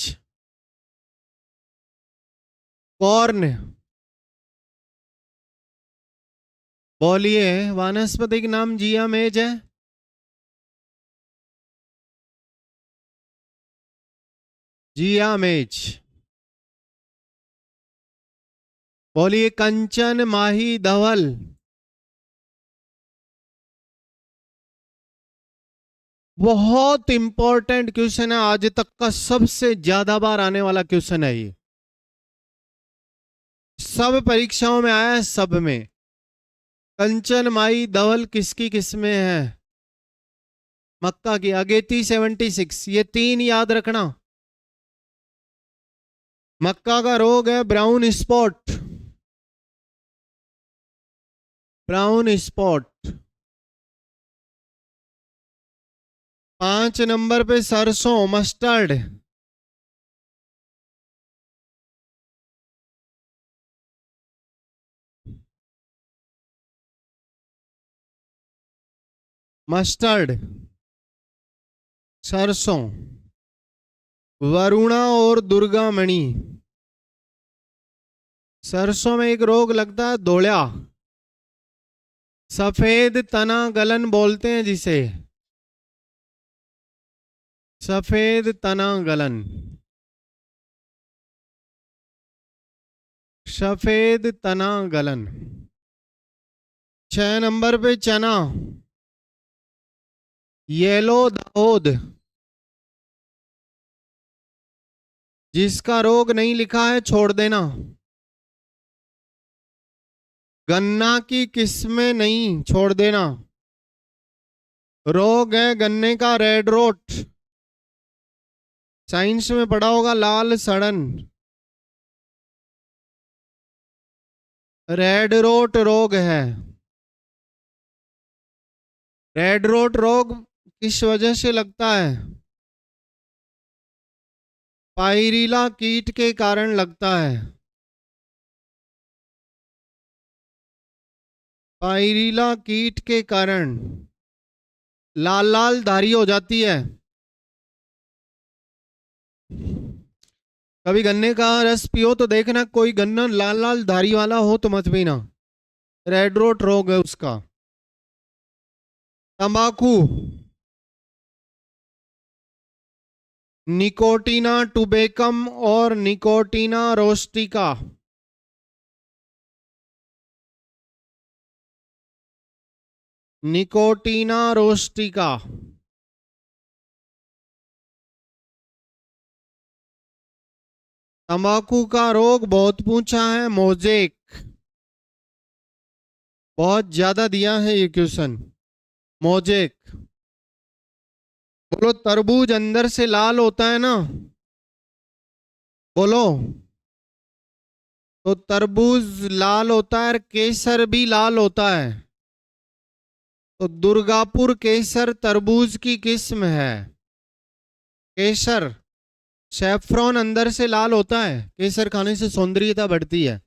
S1: कॉर्न। बोलिए, वानस्पतिक नाम जियामेज है। जियामेज। बोलिए, कंचन माही धवल। बहुत इंपॉर्टेंट क्वेश्चन है, आज तक का सबसे ज्यादा बार आने वाला क्वेश्चन है ये। सब परीक्षाओं में आया है, सब में। कंचन माई धवल किसकी किस्में है? मक्का की। अगेती 76, ये 3 याद रखना। मक्का का रोग है brown spot. Brown spot. 5 number पे सरसों, मस्टर्ड। मस्टर्ड, सरसों, वरुणा और दुर्गामणि। सरसों में एक रोग लगता है धोड़ा, सफेद तना गलन बोलते हैं जिसे, सफेद तना गलन। सफेद तना गलन। 6 नंबर पे चना, येलो दाऊद। जिसका रोग नहीं लिखा है छोड़ देना। गन्ना की किस्में नहीं, छोड़ देना। रोग है गन्ने का रेड रोट। साइंस में पढ़ा होगा, लाल सड़न। रेड रोट रोग है। रेड रोट रोग किस वजह से लगता है? पायरिला कीट के कारण लगता है। पायरिला कीट के कारण लाल लाल धारी हो जाती है। कभी गन्ने का रस पियो तो देखना, कोई गन्ना लाल लाल धारी वाला हो तो मत पीना, रेड रोट रोग है उसका। तंबाकू, निकोटीना टुबेकम और निकोटीना रोस्टिका। निकोटीना रोस्टिका। तंबाकू का रोग बहुत पूछा है, मोजेक। बहुत ज्यादा दिया है ये क्वेश्चन, मोजेक। बोलो, तरबूज अंदर से लाल होता है ना? बोलो। तो तरबूज लाल होता है, केसर भी लाल होता है। तो दुर्गापुर केसर तरबूज की किस्म है। केसर, सैफ्रॉन अंदर से लाल होता है, केसर खाने से सौंदर्यता बढ़ती है।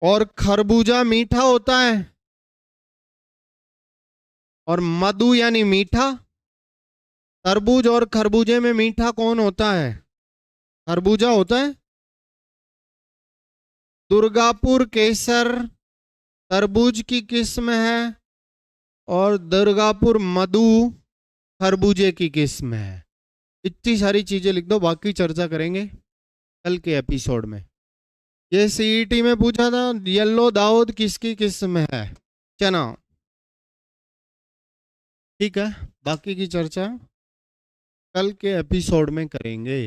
S1: और खरबूजा मीठा होता है। और मधु यानी मीठा। तरबूज और खरबूजे में मीठा कौन होता है? खरबूजा होता है। दुर्गापुर केसर तरबूज की किस्म है और दुर्गापुर मधु खरबूजे की किस्म है। इतनी सारी चीजें लिख दो, बाकी चर्चा करेंगे कल के एपिसोड में। ये सीईटी में पूछा था, येलो दाऊद किसकी किस्म है? चना। ठीक है, बाकी की चर्चा कल के एपिसोड में करेंगे।